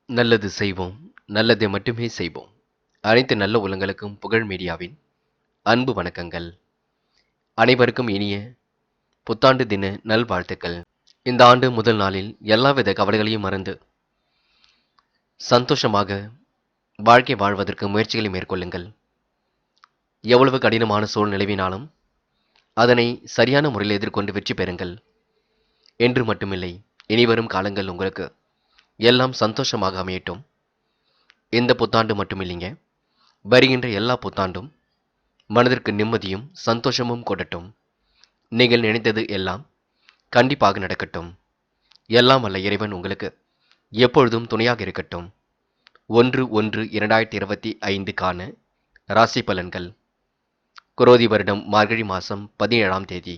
நல்லது செய்வோம், நல்லதை மட்டுமே செய்வோம். அனைத்து நல்ல உள்ளங்களுக்கும் புகழ் மீடியாவின் அன்பு வணக்கங்கள். அனைவருக்கும் இனிய புத்தாண்டு தின நல்வாழ்த்துக்கள். இந்த ஆண்டு முதல் நாளில் எல்லாவித கவலைகளையும் மறந்து சந்தோஷமாக வாழ்க்கை வாழ்வதற்கு முயற்சிகளை மேற்கொள்ளுங்கள். எவ்வளவு கடினமான சூழல் நிலவினாலும் அதனை சரியான முறையில் எதிர்கொண்டு வெற்றி பெறுங்கள். என்று மட்டுமில்லை, இனிவரும் காலங்கள் உங்களுக்கு எல்லாம் சந்தோஷமாக அமையட்டும். இந்த புத்தாண்டு மட்டுமில்லைங்க, வருகின்ற எல்லா புத்தாண்டும் மனதிற்கு நிம்மதியும் சந்தோஷமும் கொடட்டும். நீங்கள் நினைத்தது எல்லாம் கண்டிப்பாக நடக்கட்டும். எல்லாம் வல்ல இறைவன் உங்களுக்கு எப்பொழுதும் துணையாக இருக்கட்டும். 1/1/2025க்கான ராசி பலன்கள். குரோதி வருடம் மார்கழி மாதம் 17ஆம் தேதி,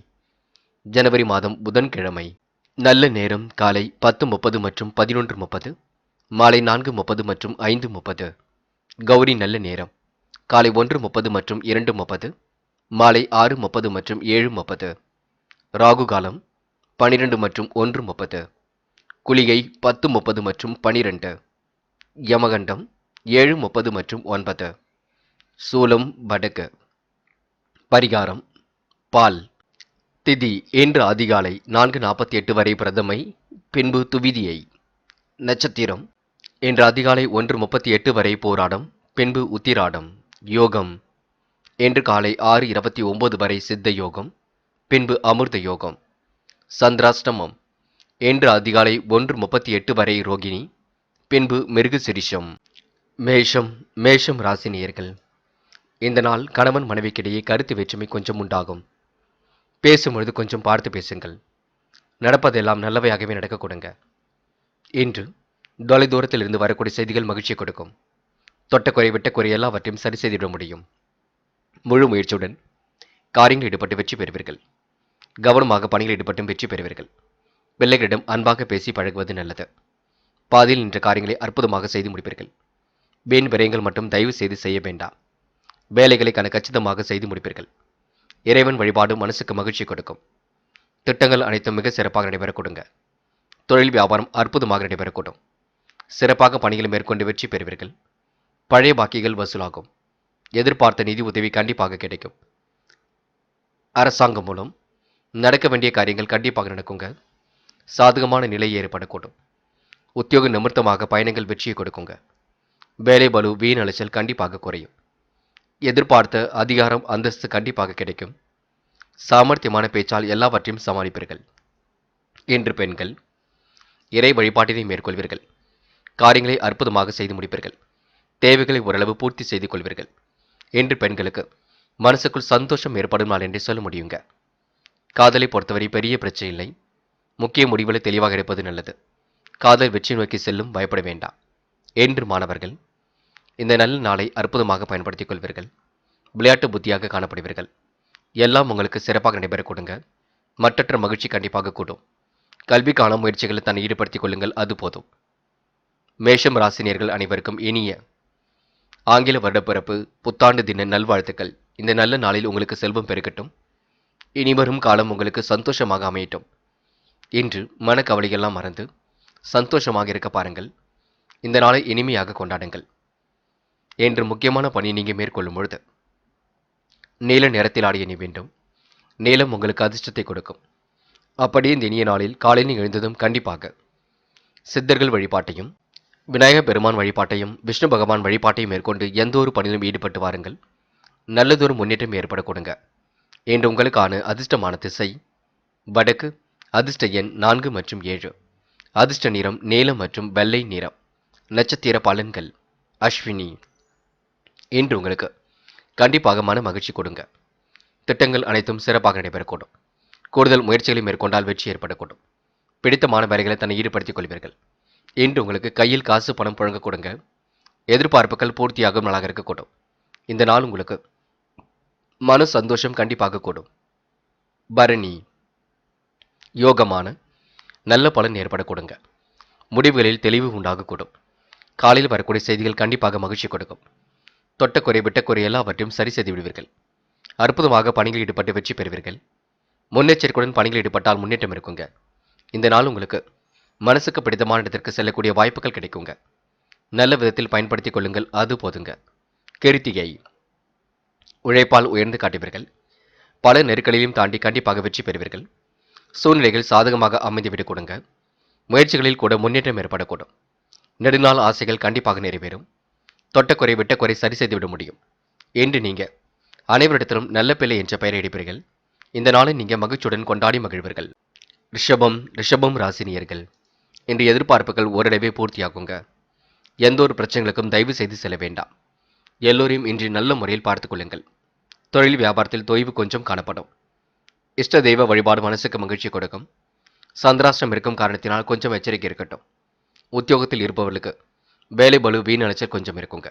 ஜனவரி மாதம் புதன்கிழமை. நல்ல நேரம் காலை 10:30 மற்றும் 11:30, மாலை 4:30 மற்றும் 5:30. கௌரி நல்ல நேரம் காலை 1:30 மற்றும் 2:30, மாலை 6:30 மற்றும் 7:30. ராகு காலம் 12 மற்றும் 1:30. குளிகை 10:30 மற்றும் 12. யமகண்டம் 7:30 மற்றும் 9. சூலம் வடக்கு. பரிகாரம் பால். திதி இன்று அதிகாலை 4:48 வரை பிரதமை, பின்பு துவிதியை. நட்சத்திரம் இன்று அதிகாலை 1:38 வரை போராடம், பின்பு உத்திராடம். யோகம் இன்று காலை 6:29 வரை சித்த யோகம், பின்பு அமிர்த யோகம். சந்திராஷ்டமம் இன்று அதிகாலை 1:38 வரை ரோகிணி, பின்பு மிருகசிரிஷம். மேஷம் ராசி நேயர்கள். இந்த நாள் கணவன் மனைவிக்கிடையே கருத்து வேற்றுமை கொஞ்சம் உண்டாகும். பேசும்பொழுது கொஞ்சம் பார்த்து பேசுங்கள். நடப்பதெல்லாம் நல்லவையாகவே நடக்க கொடுங்க. இன்று தொலைதூரத்தில் இருந்து வரக்கூடிய செய்திகள் மகிழ்ச்சியை கொடுக்கும். தொட்டக்குறை விட்டக்குறை எல்லாவற்றையும் சரி செய்திட முடியும். முழு முயற்சியுடன் காரியங்களில் ஈடுபட்டு வெற்றி பெறுவீர்கள். கவனமாக பணிகளில் ஈடுபட்டும் வெற்றி பெறுவீர்கள். பிள்ளைகளிடம் அன்பாக பேசி பழகுவது நல்லது. பாதியில் நின்ற காரியங்களை அற்புதமாக செய்து முடிப்பீர்கள். வீண் விரயங்கள் மட்டும் தயவு செய்து செய்ய வேண்டாம். வேலைகளை கச்சிதமாக செய்து முடிப்பீர்கள். இறைவன் வழிபாடு மனசுக்கு மகிழ்ச்சி கொடுக்கும். திட்டங்கள் அனைத்தும் மிக சிறப்பாக நடைபெற கொடுங்க. தொழில் வியாபாரம் அற்புதமாக நடைபெறக்கூடும். சிறப்பாக பணிகளை மேற்கொண்டு வெற்றி பெறுவீர்கள். பழைய பாக்கிகள் வசூலாகும். எதிர்பார்த்த நிதி உதவி கண்டிப்பாக கிடைக்கும். அரசாங்கம் மூலம் நடக்க வேண்டிய காரியங்கள் கண்டிப்பாக நடக்குங்க. சாதகமான நிலை ஏற்படக்கூடும். உத்தியோக நிமித்தமாக பயணங்கள் வெற்றியை கொடுக்குங்க. வேலை பளு வீண் அலைச்சல் கண்டிப்பாக குறையும். எதிர்பார்த்த அதிகாரம் அந்தஸ்து கண்டிப்பாக கிடைக்கும். சாமர்த்தியமான பேச்சால் எல்லாவற்றையும் சமாளிப்பீர்கள். இன்று பெண்கள் இறை வழிபாட்டினை மேற்கொள்வீர்கள். காரியங்களை அற்புதமாக செய்து முடிப்பீர்கள். தேவைகளை ஓரளவு பூர்த்தி செய்து கொள்வீர்கள். இன்று பெண்களுக்கு மனசுக்குள் சந்தோஷம் ஏற்படும் நாள் என்றே சொல்ல முடியுங்க. காதலை பொறுத்தவரை பெரிய பிரச்சனை இல்லை. முக்கிய முடிவுகளை தெளிவாக எடுப்பது நல்லது. காதல் வெற்றி நோக்கி செல்லும், பயப்பட வேண்டாம். என்று மாணவர்கள் இந்த நல்ல நாளை அற்புதமாக பயன்படுத்திக் கொள்வீர்கள். விளையாட்டு புத்தியாக காணப்படுவீர்கள். எல்லாம் உங்களுக்கு சிறப்பாக நடைபெற கொடுங்க. மற்றற்ற மகிழ்ச்சி கண்டிப்பாக கூடும். கல்விக்கான முயற்சிகளை தன்னை ஈடுபடுத்திக் கொள்ளுங்கள், அது போதும். மேஷம் ராசினியர்கள் அனைவருக்கும் இனிய ஆங்கில வருடப்பிறப்பு புத்தாண்டு தின நல்வாழ்த்துக்கள். இந்த நல்ல நாளில் உங்களுக்கு செல்வம் பெருகட்டும். இனிவரும் காலம் உங்களுக்கு சந்தோஷமாக அமையட்டும். இன்று மனக்கவலையெல்லாம் மறந்து சந்தோஷமாக இருக்க பாருங்கள். இந்த நாளை இனிமையாக கொண்டாடுங்கள். என்று முக்கியமான பணியை நீங்கள் மேற்கொள்ளும் பொழுது நீல நிறத்தில் ஆடிய நீ வேண்டும். நீலம் உங்களுக்கு அதிர்ஷ்டத்தை கொடுக்கும். அப்படியே இந்த இனிய நாளில் காலையில் எழுந்ததும் கண்டிப்பாக சித்தர்கள் வழிபாட்டையும், விநாயகர் பெருமான் வழிபாட்டையும், விஷ்ணு பகவான் வழிபாட்டையும் மேற்கொண்டு எந்த ஒரு பணியிலும் ஈடுபட்டு வாருங்கள். நல்லதொரு முன்னேற்றம் ஏற்பட கொடுங்க. என்று உங்களுக்கான அதிர்ஷ்டமான திசை வடக்கு. அதிர்ஷ்ட எண் 4 மற்றும் 7. அதிர்ஷ்ட நிறம் நீலம் மற்றும் வெள்ளை நிறம். நட்சத்திர பலன்கள் அஸ்வினி. இன்று உங்களுக்கு கண்டிப்பாக மன மகிழ்ச்சி கொடுங்க. திட்டங்கள் அனைத்தும் சிறப்பாக நடைபெறக்கூடும். கூடுதல் முயற்சிகளை மேற்கொண்டால் வெற்றி ஏற்படக்கூடும். பிடித்தமான வேலைகளை தன்னை ஈடுபடுத்திக் கொள்வீர்கள். இன்று உங்களுக்கு கையில் காசு பணம் புழங்க கொடுங்க. எதிர்பார்ப்புகள் பூர்த்தியாகும் நாளாக இருக்கக்கூடும். இந்த நாள் உங்களுக்கு மன சந்தோஷம் கண்டிப்பாக கூடும். பரணி யோகமான நல்ல பலன் ஏற்பட கொடுங்க. முடிவுகளில் தெளிவு உண்டாகக்கூடும். காலையில் வரக்கூடிய செய்திகள் கண்டிப்பாக மகிழ்ச்சி கொடுக்கும். தொட்டக்குறை விட்டக்குறை எல்லாவற்றையும் சரி செய்து விடுவீர்கள். அற்புதமாக பணிகளில் ஈடுபட்டு வெற்றி பெறுவீர்கள். முன்னெச்சரிக்கையுடன் பணிகளில் ஈடுபட்டால் முன்னேற்றம் இருக்குங்க. இந்த நாள் உங்களுக்கு மனசுக்கு பிடித்தமான இடத்திற்கு செல்லக்கூடிய வாய்ப்புகள் கிடைக்குங்க. நல்ல விதத்தில் பயன்படுத்திக் கொள்ளுங்கள், அது போதுங்க. கிருத்திகை. உழைப்பால் உயர்ந்து காட்டுவீர்கள். பல நெருக்கடியையும் தாண்டி கண்டிப்பாக வெற்றி பெறுவீர்கள். சூழ்நிலைகள் சாதகமாக அமைந்துவிடக் கொடுங்க. முயற்சிகளில் கூட முன்னேற்றம் ஏற்படக்கூடும். நெடுநாள் ஆசைகள் கண்டிப்பாக நிறைவேறும். தொட்டக்குறை விட்டக்குறை சரி செய்துவிட முடியும். என்று நீங்க அனைவரிடத்திலும் நல்ல பிள்ளை என்ற பெயரை எடுப்பீர்கள். இந்த நாளை நீங்க மகிழ்ச்சியுடன் கொண்டாடி மகிழ்வீர்கள். ரிஷபம் ராசினியர்கள். இன்று எதிர்பார்ப்புகள் ஓரிடவே பூர்த்தியாகுங்க. எந்த ஒரு பிரச்சனைகளுக்கும் தயவு செய்து செல்ல வேண்டாம். எல்லோரையும் இன்று நல்ல முறையில் பார்த்துக் கொள்ளுங்கள். தொழில் வியாபாரத்தில் தொய்வு கொஞ்சம் காணப்படும். இஷ்ட தெய்வ வழிபாடு மனசுக்கு மகிழ்ச்சி கொடுக்கும். சந்திராஷ்டம் இருக்கும் காரணத்தினால் கொஞ்சம் எச்சரிக்கை இருக்கட்டும். உத்தியோகத்தில் இருப்பவர்களுக்கு வேலை பளு வீண் அலைச்சல் கொஞ்சம் இருக்குங்க.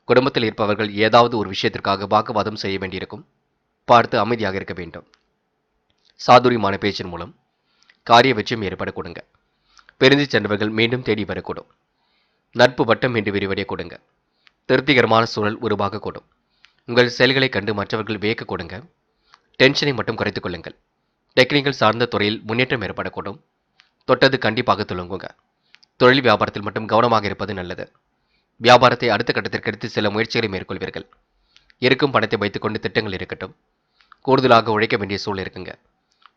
குடும்பத்தில் இருப்பவர்கள் ஏதாவது ஒரு விஷயத்திற்காக வாக்குவாதம் செய்ய வேண்டியிருக்கும். பார்த்து அமைதியாக இருக்க வேண்டும். சாதுரியமான பேச்சின் மூலம் காரிய வெற்றியும் ஏற்பட கொடுங்க. பிரிந்து சென்றவர்கள் மீண்டும் தேடி வரக்கூடும். நட்பு வட்டம் என்று விரிவடைய கொடுங்க. திருப்திகரமான சூழல் உருவாகக்கூடும். உங்கள் செயல்களை கண்டு மற்றவர்கள் வியக்க கொடுங்க. டென்ஷனை மட்டும் குறைத்துக் கொள்ளுங்கள். டெக்னிக்கல் சார்ந்த துறையில் முன்னேற்றம் ஏற்படக்கூடும். தொட்டது கண்டிப்பாக துளங்குங்க. தொழில் வியாபாரத்தில் மட்டும் கவனமாக இருப்பது நல்லது. வியாபாரத்தை அடுத்த கட்டத்திற்கு எடுத்து சில முயற்சிகளை மேற்கொள்வீர்கள். இருக்கும் பணத்தை வைத்துக்கொண்டு திட்டங்கள் இருக்கட்டும். கூடுதலாக உழைக்க வேண்டிய சூழல் இருக்குங்க.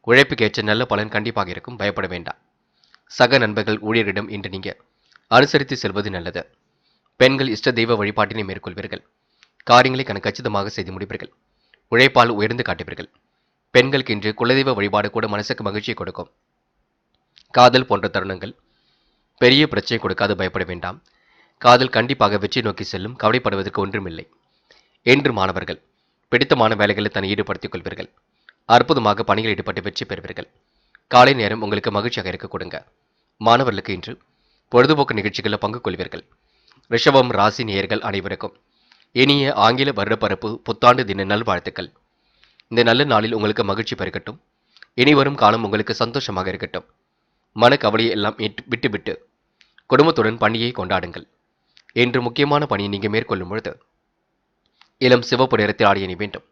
உழைப்புக்கு ஏற்ற நல்ல பலன் கண்டிப்பாக இருக்கும், பயப்பட வேண்டாம். சக நண்பர்கள் ஊழியரிடம் இன்று நீங்க அனுசரித்து செல்வது நல்லது. பெண்கள் இஷ்ட தெய்வ வழிபாட்டினை மேற்கொள்வீர்கள். காரியங்களை கச்சிதமாக செய்து முடிப்பீர்கள். உழைப்பால் உயர்ந்து காட்டுவீர்கள். பெண்களுக்கு இன்று குலதெய்வ வழிபாடு கூட மனசுக்கு மகிழ்ச்சியை கொடுக்கும். காதல் போன்ற தருணங்கள் பெரிய பிரச்சனை கொடுக்காது, பயப்பட வேண்டாம். காதல் கண்டிப்பாக வெற்றி நோக்கி செல்லும், கவலைப்படுவதற்கு ஒன்றுமில்லை. என்று மாணவர்கள் பிடித்தமான வேலைகளில் தன்னை ஈடுபடுத்திக் கொள்வீர்கள். அற்புதமாக பணியில் ஈடுபட்டு வெற்றி பெறுவீர்கள். காலை நேரம் உங்களுக்கு மகிழ்ச்சியாக இருக்க கொடுங்க. மாணவர்களுக்கு இன்று பொழுதுபோக்கு நிகழ்ச்சிகளில் பங்கு கொள்வீர்கள். ரிஷபம் ராசி நேயர்கள் அனைவருக்கும் இனிய ஆங்கில வருடப்பரப்பு புத்தாண்டு தின நல்வாழ்த்துக்கள். இந்த நல்ல நாளில் உங்களுக்கு மகிழ்ச்சி பெருக்கட்டும். இனி வரும் காலம் உங்களுக்கு சந்தோஷமாக இருக்கட்டும். மனக்கவலையை எல்லாம் விட்டுவிட்டு குடும்பத்துடன் பண்டிகையை கொண்டாடுங்கள். என்று முக்கியமான பணியை நீங்கள் மேற்கொள்ளும் பொழுது இளம் சிவப்பு நிறத்தில் ஆடை அணி வேண்டும்.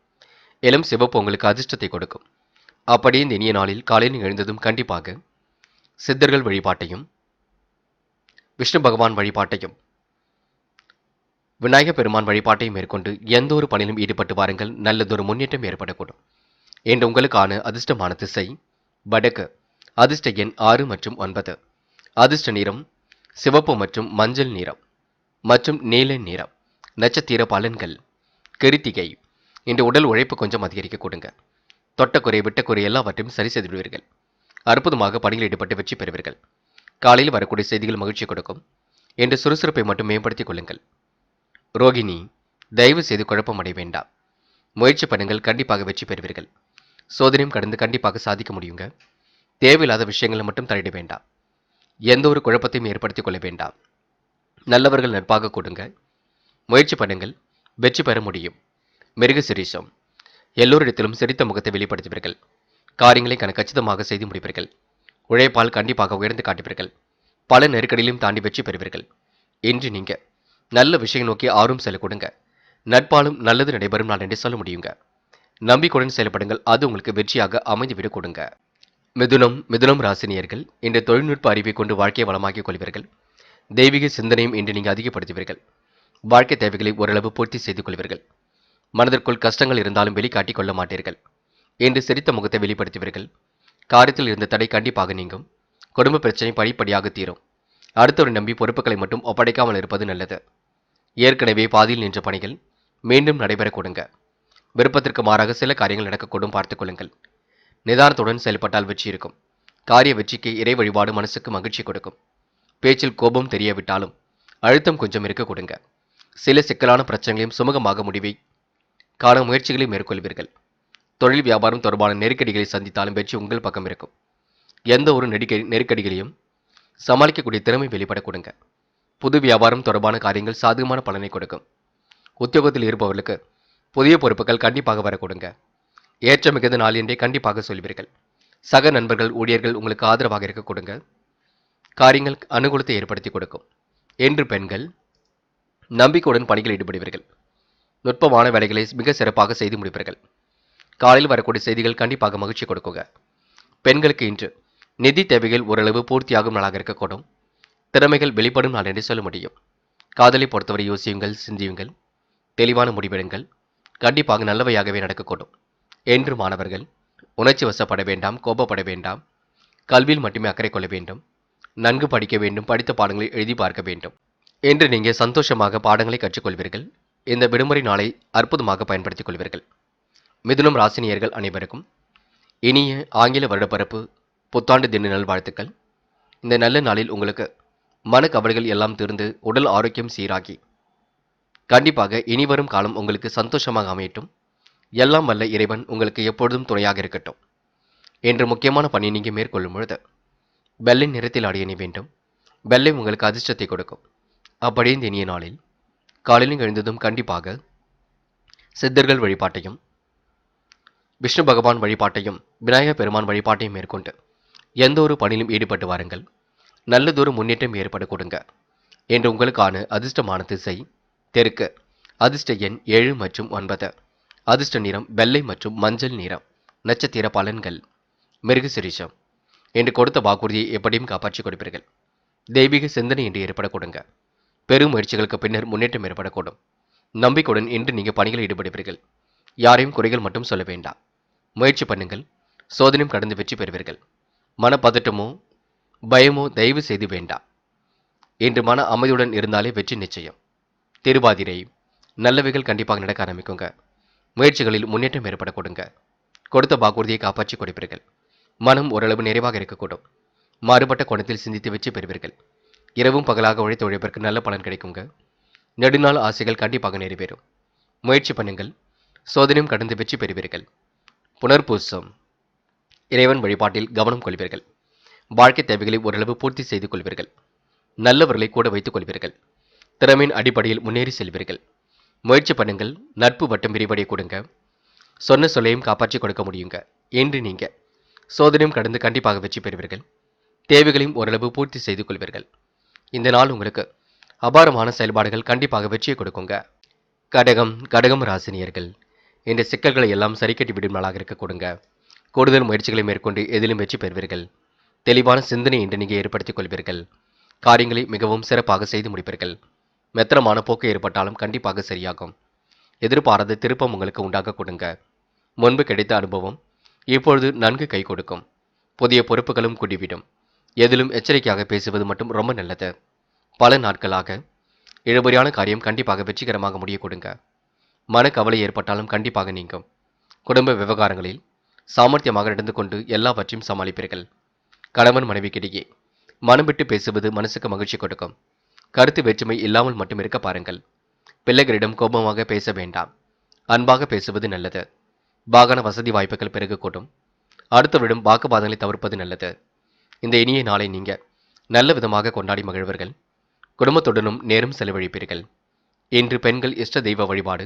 இளம் சிவப்பு உங்களுக்கு அதிர்ஷ்டத்தை கொடுக்கும். அப்படியே இந்த இனிய நாளில் காலையில் எழுந்ததும் கண்டிப்பாக சித்தர்கள் வழிபாட்டையும் விஷ்ணு பகவான் வழிபாட்டையும் விநாயகப் பெருமான் வழிபாட்டையும் மேற்கொண்டு எந்த ஒரு பணியிலும் ஈடுபட்டு வாருங்கள். நல்லதொரு முன்னேற்றம் ஏற்படக்கூடும். என்று உங்களுக்கான அதிர்ஷ்டமான திசை வடக்கு. அதிர்ஷ்ட எண் 6 மற்றும் 9. அதிர்ஷ்ட நிறம் சிவப்பு மற்றும் மஞ்சள் நிறம் மற்றும் நீல நிறம். நட்சத்திர பலன்கள். கிருத்திகை. இன்று உடல் உழைப்பு கொஞ்சம் அதிகரிக்க கொடுங்க. தொட்டக்குறை விட்டக்குறை எல்லாவற்றையும் சரி செய்து விடுவீர்கள். அற்புதமாக பணியில் ஈடுபட்டு வெற்றி பெறுவீர்கள். காலையில் வரக்கூடிய செய்திகள் மகிழ்ச்சி கொடுக்கும். என்று சுறுசுறுப்பை மட்டும் மேம்படுத்திக் கொள்ளுங்கள். ரோகிணி. தயவு செய்து குழப்பம் அடைய வேண்டாம். முயற்சி பண்ணுங்கள், கண்டிப்பாக வெற்றி பெறுவீர்கள். சோதனையும் கடந்து கண்டிப்பாக சாதிக்க முடியுங்க. தேவையில்லாத விஷயங்களை மட்டும் தலையிட வேண்டாம். எந்த ஒரு குழப்பத்தையும் ஏற்படுத்திக் கொள்ள வேண்டாம். நல்லவர்கள் நட்பாக கொடுங்க. முயற்சி பண்ணுங்கள், வெற்றி பெற முடியும். மிருக சிரீஷம். எல்லோரிடத்திலும் சிரித்த முகத்தை வெளிப்படுத்துவீர்கள். காரியங்களை கச்சிதமாக செய்து முடிப்பீர்கள். உழைப்பால் கண்டிப்பாக உயர்ந்து காட்டுவீர்கள். பல நெருக்கடியிலும் தாண்டி வெற்றி பெறுவீர்கள். இன்று நீங்க நல்ல விஷயம் நோக்கி ஆர்வம் செல்ல கொடுங்க. நட்பாலும் நல்லது நடைபெறும் நாள் என்று சொல்ல முடியுங்க. நம்பிக்கையுடன் செயல்படுங்கள், அது உங்களுக்கு வெற்றியாக அமைந்துவிடக் கொடுங்க. மிதுனம் ராசினியர்கள் இன்று தொழில்நுட்ப அறிவை கொண்டு வாழ்க்கையை வளமாக்கிக் கொள்வீர்கள். தெய்வீக சிந்தனையும் இன்று நீங்கள் அதிகப்படுத்துவீர்கள். வாழ்க்கை தேவைகளை ஓரளவு பூர்த்தி செய்து கொள்வீர்கள். மனதிற்குள் கஷ்டங்கள் இருந்தாலும் வெளிக்காட்டிக் கொள்ள மாட்டீர்கள். இன்று சிரித்த முகத்தை வெளிப்படுத்துவீர்கள். காரியத்தில் இருந்த தடை கண்டிப்பாக நீங்கும். குடும்ப பிரச்சனை படிப்படியாக தீரும். அடுத்தவரை நம்பி பொறுப்புகளை மட்டும் ஒப்படைக்காமல் இருப்பது நல்லது. ஏற்கனவே பாதியில் நின்ற பணிகள் மீண்டும் நடைபெற கொடுங்க. விருப்பத்திற்கு மாறாக சில காரியங்கள் நடக்கக்கூடும், பார்த்துக் கொள்ளுங்கள். நிதானத்துடன் செயல்பட்டால் வெற்றி இருக்கும். காரிய வெற்றிக்கு இறை வழிபாடு மனசுக்கு மகிழ்ச்சி கொடுக்கும். பேச்சில் கோபம் தெரியவிட்டாலும் அழுத்தம் கொஞ்சம் இருக்க கொடுங்க. சில சிக்கலான பிரச்சனைகளையும் சுமூகமாக முடிவை காண முயற்சிகளை மேற்கொள்வீர்கள். தொழில் வியாபாரம் தொடர்பான நெருக்கடிகளை சந்தித்தாலும் வெற்றி உங்கள் பக்கம் இருக்கும். எந்த ஒரு நெருக்கடிகளையும் சமாளிக்கக்கூடிய திறமை வெளிப்பட கொடுங்க. புது வியாபாரம் தொடர்பான காரியங்கள் சாதகமான பலனை கொடுக்கும். உத்தியோகத்தில் இருப்பவர்களுக்கு புதிய பொறுப்புகள் கண்டிப்பாக வர கொடுங்க. ஏற்ற மிகுந்த நாள் என்றே கண்டிப்பாக சொல்வீர்கள். சக நண்பர்கள் ஊழியர்கள் உங்களுக்கு ஆதரவாக இருக்க கொடுங்க. காரியங்கள் அனுகூலத்தை ஏற்படுத்தி கொடுக்கும். என்று பெண்கள் நம்பிக்கையுடன் பணிகள் ஈடுபடுவீர்கள். நுட்பமான வேலைகளை மிக சிறப்பாக செய்து முடிப்பீர்கள். காலையில் வரக்கூடிய செய்திகள் கண்டிப்பாக மகிழ்ச்சி கொடுக்குங்க. பெண்களுக்கு இன்று நிதி தேவைகள் ஓரளவு பூர்த்தியாகும் நாளாக இருக்கக்கூடும். திறமைகள் வெளிப்படும் நாள் என்று சொல்ல முடியும். காதலை பொறுத்தவரை யோசியுங்கள், சிந்தியுங்கள், தெளிவான முடிவெடுங்கள். கண்டிப்பாக நல்லவையாகவே நடக்கக்கூடும். என்று மாணவர்கள் உணர்ச்சி வசப்பட வேண்டாம், கோபப்பட வேண்டாம். கல்வியில் மட்டுமே அக்கறை கொள்ள வேண்டும். நன்கு படிக்க வேண்டும், படித்த பாடங்களை எழுதி பார்க்க வேண்டும் என்று நீங்கள் சந்தோஷமாக பாடங்களை கற்றுக்கொள்வீர்கள். இந்த விடுமுறை நாளை அற்புதமாக பயன்படுத்திக் கொள்வீர்கள். மிதுனம் ராசினியர்கள் அனைவருக்கும் இனிய ஆங்கில வருடப்பிறப்பு புத்தாண்டு தின நல்வாழ்த்துக்கள். இந்த நல்ல நாளில் உங்களுக்கு மனக்கவலைகள் எல்லாம் தீர்ந்து உடல் ஆரோக்கியம் சீராகி கண்டிப்பாக இனிவரும் காலம் உங்களுக்கு சந்தோஷமாக அமையட்டும். எல்லாம் வல்ல இறைவன் உங்களுக்கு எப்பொழுதும் துணையாக இருக்கட்டும் என்று முக்கியமான பணி நீங்கள் மேற்கொள்ளும் பொழுது வெள்ளை நிறத்தில் அடைய வேண்டும். வெள்ளை உங்களுக்கு அதிர்ஷ்டத்தை கொடுக்கும். அப்படியே இந்த இனிய நாளில் காலையில் எழுந்ததும் கண்டிப்பாக சித்தர்கள் வழிபாட்டையும் விஷ்ணு பகவான் வழிபாட்டையும் விநாயகர் பெருமான் வழிபாட்டையும் மேற்கொண்டு எந்த ஒரு பணியிலும் ஈடுபட்டு வாருங்கள். நல்லதொரு முன்னேற்றம் ஏற்பட கொடுங்க என்று உங்களுக்கான அதிர்ஷ்டமான திசை தெற்கு. அதிர்ஷ்ட எண் 7 மற்றும் 9. அதிர்ஷ்ட நிறம் வெள்ளை மற்றும் மஞ்சள் நிறம். நட்சத்திர பலன்கள் மிருகசிரிஷம் என்று கொடுத்த வாக்குறுதியை எப்படியும் காப்பாற்றிக் கொடுப்பீர்கள். தெய்வீக சிந்தனை என்று ஏற்பட கொடுங்க. பெரும் முயற்சிகளுக்கு பின்னர் முன்னேற்றம் ஏற்படக்கூடும். நம்பிக்கையுடன் இன்று நீங்கள் பணிகளில் ஈடுபடுவீர்கள். யாரையும் குறைகள் மட்டும் சொல்ல வேண்டாம். முயற்சி பண்ணுங்கள். சோதனையும் கடந்து வெற்றி பெறுவீர்கள். மனப்பதட்டமோ பயமோ தயவு செய்து வேண்டாம். இன்று மன அமைதியுடன் இருந்தாலே வெற்றி நிச்சயம். திருவாதிரை நல்லவைகள் கண்டிப்பாக நடக்க ஆரம்பிக்குங்க. முயற்சிகளில் முன்னேற்றம் ஏற்பட கொடுங்க. கொடுத்த வாக்குறுதியை காப்பாற்றி கொடுப்பீர்கள். மனம் ஓரளவு நிறைவாக இருக்கக்கூடும். மாறுபட்ட கோணத்தில் சிந்தித்து வெற்றி பெறுவீர்கள். இரவும் பகலாக உழைத்த உழைப்பிற்கு நல்ல பலன் கிடைக்குங்க. நெடுநாள் ஆசைகள் கண்டிப்பாக நிறைவேறும். முயற்சி பண்ணுங்கள். சோதனையும் கடந்து வெற்றி பெறுவீர்கள். புனர்பூசம் இறைவன் வழிபாட்டில் கவனம் கொள்வீர்கள். வாழ்க்கை தேவைகளை ஓரளவு பூர்த்தி செய்து கொள்வீர்கள். நல்லவர்களை கூட வைத்துக் கொள்வீர்கள். திறமையின் அடிப்படையில் முன்னேறி செல்வீர்கள். முயற்சி பண்ணுங்கள். நட்பு வட்டம் விரிவடைய கொடுங்க. சொன்ன சொல்லையும் காப்பாற்றி கொடுக்க முடியுங்க. என்று நீங்க சோதனையும் கடந்து கண்டிப்பாக வெற்றி பெறுவீர்கள். தேவைகளையும் ஓரளவு பூர்த்தி செய்து கொள்வீர்கள். இந்த நாள் உங்களுக்கு அபாரமான செயல்பாடுகள் கண்டிப்பாக வெற்றியை கொடுக்குங்க. கடகம் ராசினியர்கள் இந்த சிக்கல்களை எல்லாம் சரி கட்டி விடும் நாளாக இருக்க கொடுங்க. கூடுதல் முயற்சிகளை மேற்கொண்டு எதிலும் வெற்றி பெறுவீர்கள். தெளிவான சிந்தனை என்று நீங்கள் ஏற்படுத்திக் கொள்வீர்கள். காரியங்களை மிகவும் சிறப்பாக செய்து முடிப்பீர்கள். மெத்தனமான போக்கு ஏற்பட்டாலும் கண்டிப்பாக சரியாகும். எதிர்பாராத திருப்பம் உங்களுக்கு உண்டாக கொடுங்க. முன்பு கிடைத்த அனுபவம் இப்பொழுது நன்கு கை கொடுக்கும். புதிய பொறுப்புகளும் கூடிவிடும். எதிலும் எச்சரிக்கையாக பேசுவது மட்டும் ரொம்ப நல்லது. பல நாட்களாக இழுபறியான காரியம் கண்டிப்பாக வெற்றிகரமாக முடிய கொடுங்க. மனக்கவலை ஏற்பட்டாலும் கண்டிப்பாக நீங்கும். குடும்ப விவகாரங்களில் சாமர்த்தியமாக நடந்து கொண்டு எல்லாவற்றையும் சமாளிப்பீர்கள். கணவன் மனைவிக்கிடையே மனம் விட்டு பேசுவது மனசுக்கு மகிழ்ச்சி கொடுக்கும். கருத்து வேற்றுமை இல்லாமல் மட்டும் இருக்க பாருங்கள். பிள்ளைகளிடம் கோபமாக பேச வேண்டாம். அன்பாக பேசுவது நல்லது. வாகன வசதி வாய்ப்புகள் பெருகக்கூடும். அடுத்தவரிடம் வாக்குவாதங்களை தவிர்ப்பது நல்லது. இந்த இனிய நாளை நீங்க நல்ல விதமாக கொண்டாடி மகிழ்வர்கள். குடும்பத்துடனும் நேரம் செலவழிப்பீர்கள். இன்று பெண்கள் இஷ்ட தெய்வ வழிபாடு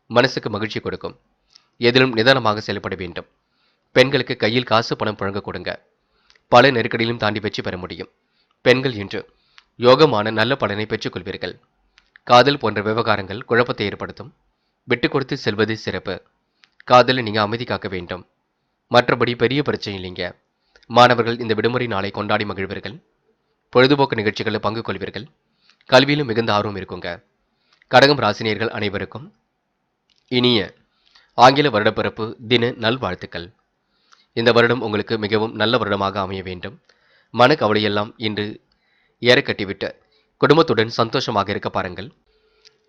மனசுக்கு மகிழ்ச்சி கொடுக்கும். எதிலும் நிதானமாக செயல்பட வேண்டும். பெண்களுக்கு கையில் காசு பணம் புழங்க கொடுங்க. பல நெருக்கடியிலும் தாண்டி வெற்றி பெற முடியும். பெண்கள் இன்று யோகமான நல்ல பலனை பெற்றுக் கொள்வீர்கள். காதல் போன்ற விவகாரங்கள் குழப்பத்தை ஏற்படுத்தும். விட்டு கொடுத்து செல்வது சிறப்பு. காதலில் நீங்க அமைதி காக்க வேண்டும். மற்றபடி பெரிய பிரச்சனை இல்லைங்க. மாணவர்கள் இந்த விடுமுறை நாளை கொண்டாடி மகிழ்வீர்கள். பொழுதுபோக்கு நிகழ்ச்சிகளில் பங்கு கொள்வீர்கள். கல்வியிலும் மிகுந்த ஆர்வம் இருக்குங்க. கடகம் ராசினியர்கள் அனைவருக்கும் இனிய ஆங்கில வருடப்பிறப்பு தின நல்வாழ்த்துக்கள். இந்த வருடம் உங்களுக்கு மிகவும் நல்ல வருடமாக அமைய வேண்டும். மனக்கவலையெல்லாம் இன்று ஏறக்கட்டிவிட்டு குடும்பத்துடன் சந்தோஷமாக இருக்க பாருங்கள்.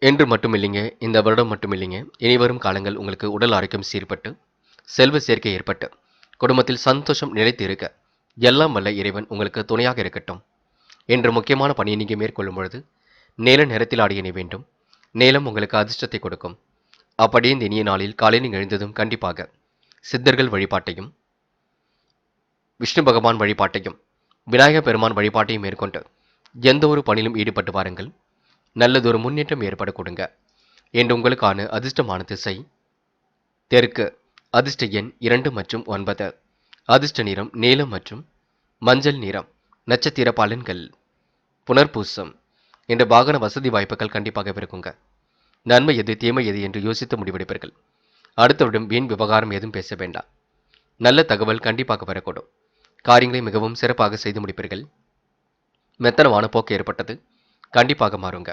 என்று மட்டும் இல்லைங்க, இந்த வருடம் மட்டும் இல்லைங்க, இனிவரும் காலங்கள் உங்களுக்கு உடல் ஆரோக்கியம் சீர்பட்டு செல்வ சேர்க்கை ஏற்பட்டு குடும்பத்தில் சந்தோஷம் நிலைத்து இருக்க எல்லாம் வல்ல இறைவன் உங்களுக்கு துணையாக இருக்கட்டும். என்று முக்கியமான பணியை நீங்கள் மேற்கொள்ளும் பொழுது நீல நிறத்தில் ஆடி இணை வேண்டும். நீலம் உங்களுக்கு அதிர்ஷ்டத்தை கொடுக்கும். அப்படியே இந்த இனிய நாளில் காலையில் எழுந்ததும் கண்டிப்பாக சித்தர்கள் வழிபாட்டையும் விஷ்ணு பகவான் வழிபாட்டையும் விநாயகர் பெருமான் வழிபாட்டையும் மேற்கொண்டு எந்த ஒரு பணியிலும் ஈடுபட்டு வாருங்கள். நல்லதொரு முன்னேற்றம் ஏற்பட கொடுங்க. என்று உங்களுக்கான அதிர்ஷ்டமான திசை தெற்கு. அதிர்ஷ்ட எண் 2 மற்றும் 9. அதிர்ஷ்ட நிறம் நீலம் மற்றும் மஞ்சள் நிறம். நட்சத்திர பலன்கள் புனர்பூசம் என்ற வாகன வசதி வாய்ப்புகள் கண்டிப்பாக இருக்குங்க. நன்மை எது தீமை எது என்று யோசித்து முடிவெடுப்பீர்கள். அடுத்தவரிடம் வீண் விவகாரம் எதுவும் பேச வேண்டாம். நல்ல தகவல் கண்டிப்பாக வரக்கூடும். காரியங்களை மிகவும் சிறப்பாக செய்து முடிப்பீர்கள். மெத்தனமான போக்கு ஏற்பட்டது கண்டிப்பாக மாறுங்க.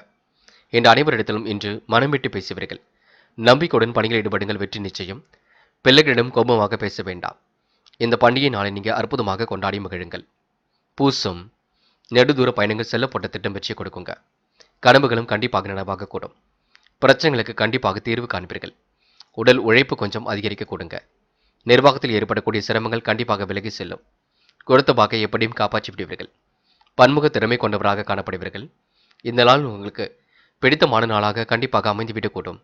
என்ற அனைவரிடத்திலும் இன்று மனம் விட்டு பேசுவீர்கள். நம்பிக்கையுடன் பணிகளில் ஈடுபடுங்கள், வெற்றி நிச்சயம். பிள்ளைகளிடம் கோபமாக பேச வேண்டாம். இந்த பண்டிகை நாளை நீங்க அற்புதமாக கொண்டாடி மகிழுங்கள். பூசம் நெடுதூர பயணங்கள் செல்லப்பட்ட திட்டம் வெற்றி கொடுக்குங்க. கனவுகளும் கண்டிப்பாக நனவாக கூடும். பிரச்சனைகளுக்கு கண்டிப்பாக தீர்வு காண்பீர்கள். உடல் உழைப்பு கொஞ்சம் அதிகரிக்க கொடுங்க. நிர்வாகத்தில் ஏற்படக்கூடிய சிரமங்கள் கண்டிப்பாக விலகி செல்லும். கொடுத்த வாக்கை எப்படியும் காப்பாற்றி விடுவீர்கள். பன்முக திறமை கொண்டவராக காணப்படுவீர்கள். இந்த நாள் உங்களுக்கு பிடித்தமான நாளாக கண்டிப்பாக அமைந்துவிடக்கூடும்.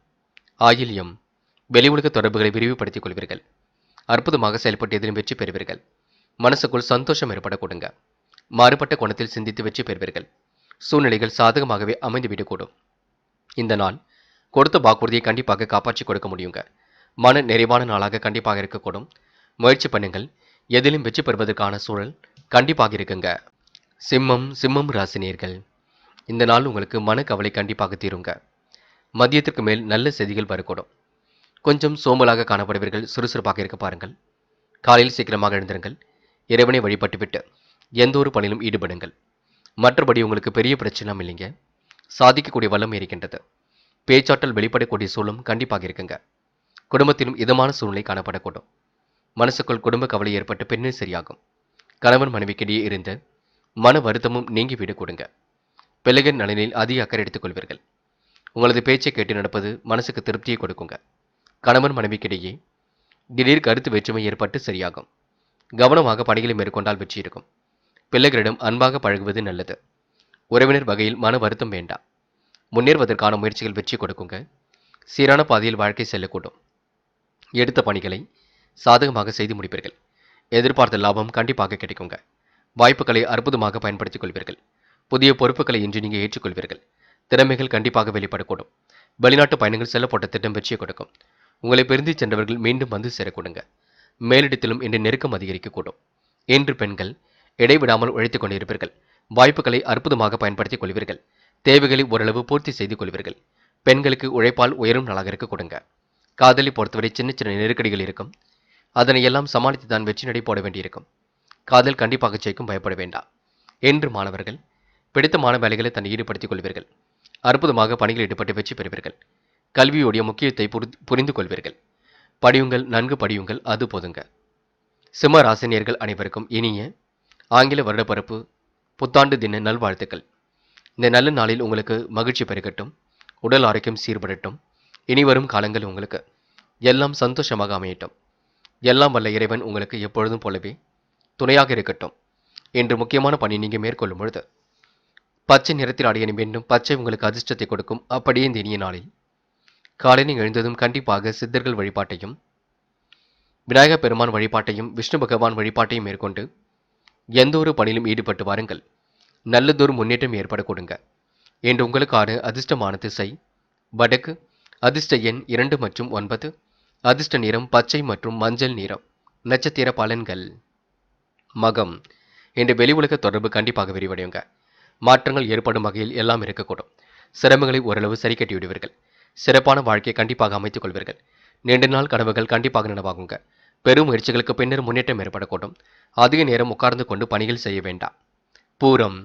ஆயில்யம் வெளி உலக தொடர்புகளை விரிவுபடுத்திக் கொள்வீர்கள். அற்புதமாக செயல்பட்டு எதிலும் வெற்றி பெறுவீர்கள். மனசுக்குள் சந்தோஷம் ஏற்பட கொடுங்க. மாறுபட்ட கோணத்தில் சிந்தித்து வெற்றி பெறுவீர்கள். சூழ்நிலைகள் சாதகமாகவே அமைந்துவிடக்கூடும். இந்த நாள் கொடுத்த வாக்குறுதியை கண்டிப்பாக காப்பாற்றி கொடுக்க முடியுங்க. மன நிறைவான நாளாக கண்டிப்பாக இருக்கக்கூடும். முயற்சி பண்ணுங்கள். எதிலும் வெற்றி பெறுவதற்கான சூழல் கண்டிப்பாக இருக்குங்க. சிம்மம் ராசினியர்கள். இந்த நாள் உங்களுக்கு மனக்கவலை கண்டிப்பாக தீருங்க. மதியத்திற்கு மேல் நல்ல செய்திகள் வரக்கூடும். கொஞ்சம் சோம்பலாக காணப்படுவீர்கள். சுறுசுறுப்பாக இருக்க பாருங்கள். காலையில் சீக்கிரமாக எழுந்திருங்கள். இறைவனை வழிபட்டுவிட்டு எந்த ஒரு பணியிலும் ஈடுபடுங்கள். மற்றபடி உங்களுக்கு பெரிய பிரச்சனை இல்லைங்க. சாதிக்கக்கூடிய வல்லம் இருக்கின்றது. பேச்சாற்றல் வெளிப்படக்கூடிய சூழலும் கண்டிப்பாக இருக்குங்க. குடும்பத்திலும் இதமான சூழ்நிலை காணப்படக்கூடும். மனசுக்குள் குடும்ப கவலை ஏற்பட்டு பின்னர் சரியாகும். கணவன் மனைவிக்கிடையே இருந்த மன வருத்தமும் நீங்கிவிடக் கொடுங்க. பிள்ளைகள் நலனில் அதிக அக்கறை எடுத்துக் கொள்வீர்கள். உங்களது பேச்சை கேட்டு நடப்பது மனசுக்கு திருப்தியை கொடுக்குங்க. கணவன் மனைவிக்கிடையே திடீர் கருத்து வேற்றுமை ஏற்பட்டு சரியாகும். கவனமாக பணிகளை மேற்கொண்டால் வெற்றி இருக்கும். பிள்ளைகளிடம் அன்பாக பழகுவது நல்லது. உறவினர் வகையில் மன வருத்தம் வேண்டாம். முன்னேறுவதற்கான முயற்சிகள் வெற்றி கொடுக்குங்க. சீரான பாதையில் வாழ்க்கை செல்லக்கூடும். எடுத்த பணிகளை சாதகமாக செய்து முடிப்பீர்கள். எதிர்பார்த்த லாபம் கண்டிப்பாக கிடைக்குங்க. வாய்ப்புகளை அற்புதமாக பயன்படுத்திக் கொள்வீர்கள். புதிய பொறுப்புகளை இன்று நீங்கள் ஏற்றுக்கொள்வீர்கள். திறமைகள் கண்டிப்பாக வெளிப்படக்கூடும். வெளிநாட்டு பயணங்கள் செல்லப்பட்ட திட்டம் வெற்றியை கொடுக்கும். உங்களை பிரிந்து சென்றவர்கள் மீண்டும் வந்து சேரக்கூடுங்க. மேலிடத்திலும் இன்று நெருக்கம் அதிகரிக்கக்கூடும். இன்று பெண்கள் இடைவிடாமல் உழைத்துக் கொண்டிருப்பீர்கள். வாய்ப்புகளை அற்புதமாக பயன்படுத்திக் கொள்வீர்கள். தேவைகளை ஓரளவு பூர்த்தி செய்து கொள்வீர்கள். பெண்களுக்கு உழைப்பால் உயரும் நாளாக இருக்க கொடுங்க. காதலை பொறுத்தவரை சின்ன சின்ன நெருக்கடிகள் இருக்கும். அதனை எல்லாம் சமாளித்து தான் வெற்றி நடை போட வேண்டியிருக்கும். காதல் கண்டிப்பாக ஜெயிக்கும், பயப்பட வேண்டாம். என்று மாணவர்கள் பிடித்தமான வேலைகளை தன்னை ஈடுபடுத்திக் கொள்வீர்கள். அற்புதமாக பணிகளில் ஈடுபட்டு வெற்றி பெறுவீர்கள். கல்வியுடைய முக்கியத்தை புரிந்து கொள்வீர்கள். படியுங்கள், நன்கு படியுங்கள், அது போதுங்க. சிம்ம ராசினியர்கள் அனைவருக்கும் இனிய ஆங்கில வருடப்பிறப்பு புத்தாண்டு தின நல்வாழ்த்துக்கள். இந்த நல்ல நாளில் உங்களுக்கு மகிழ்ச்சி பெருகட்டும். உடல் ஆரோக்கியம் சீர்படட்டும். இனி வரும் காலங்கள் உங்களுக்கு எல்லாம் சந்தோஷமாக அமையட்டும். எல்லாம் வல்ல இறைவன் உங்களுக்கு எப்பொழுதும் போலவே துணையாக இருக்கட்டும். என்று முக்கியமான பணி நீங்கள் மேற்கொள்ளும் பொழுது பச்சை நிறத்தில் அடைய வேண்டும். பச்சை உங்களுக்கு அதிர்ஷ்டத்தை கொடுக்கும். அப்படியே இந்த இனிய நாளில் காலையில் எழுந்ததும் கண்டிப்பாக சித்தர்கள் வழிபாட்டையும் விநாயகர் பெருமான் வழிபாட்டையும் விஷ்ணு பகவான் வழிபாட்டையும் மேற்கொண்டு எந்த ஒரு பணியிலும் ஈடுபட்டு வாருங்கள். நல்லதொரு முன்னேற்றம் ஏற்பட கொடுங்க. என்று உங்களுக்கான அதிர்ஷ்டமான திசை வடக்கு. அதிர்ஷ்ட எண் 2 மற்றும் 9. அதிர்ஷ்ட நிறம் பச்சை மற்றும் மஞ்சள் நிறம். நட்சத்திர பலன்கள். மகம். என்ற வெளி உலக தொடர்பு கண்டிப்பாக விரிவடையுங்க. மாற்றங்கள் ஏற்படும் வகையில் எல்லாம் இருக்கக்கூடும். சிரமங்களை ஓரளவு சரி கட்டி விடுவீர்கள். சிறப்பான வாழ்க்கையை கண்டிப்பாக அமைத்துக் கொள்வீர்கள். நீண்ட நாள் கனவுகள் கண்டிப்பாக நனவாகுங்க. பெரும் முயற்சிகளுக்கு பின்னர் முன்னேற்றம் ஏற்படக்கூடும். அதிக நேரம் உட்கார்ந்து கொண்டு பணிகள் செய்ய வேண்டாம். பூரம்.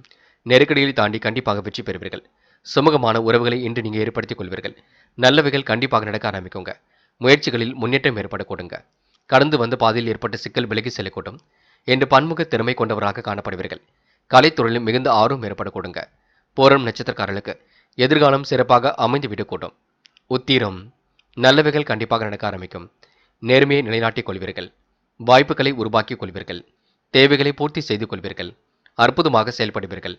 நெருக்கடியை தாண்டி கண்டிப்பாக வெற்றி பெறுவீர்கள். சுமூகமான உறவுகளை இன்று நீங்கள் ஏற்படுத்திக் கொள்வீர்கள். நல்லவைகள் கண்டிப்பாக நடக்க ஆரம்பிக்குங்க. முயற்சிகளில் முன்னேற்றம் ஏற்படக்கூடுங்க. கடந்து வந்த பாதையில் ஏற்பட்ட சிக்கல் விலகி செல்லக்கூடும். என்று பன்முக திறமை கொண்டவராக காணப்படுவீர்கள். கலைத்துறையில் மிகுந்த ஆர்வம் ஏற்படக்கூடுங்க. பூரம் நட்சத்திரக்காரர்களுக்கு எதிர்காலம் சிறப்பாக அமைந்து விடக்கூடும். உத்திரம். நல்லவைகள் கண்டிப்பாக நடக்க ஆரம்பிக்கும். நேர்மையை நிலைநாட்டிக் கொள்வீர்கள். வாய்ப்புகளை உருவாக்கிக் கொள்வீர்கள். தேவைகளை பூர்த்தி செய்து கொள்வீர்கள். அற்புதமாக செயல்படுவீர்கள்.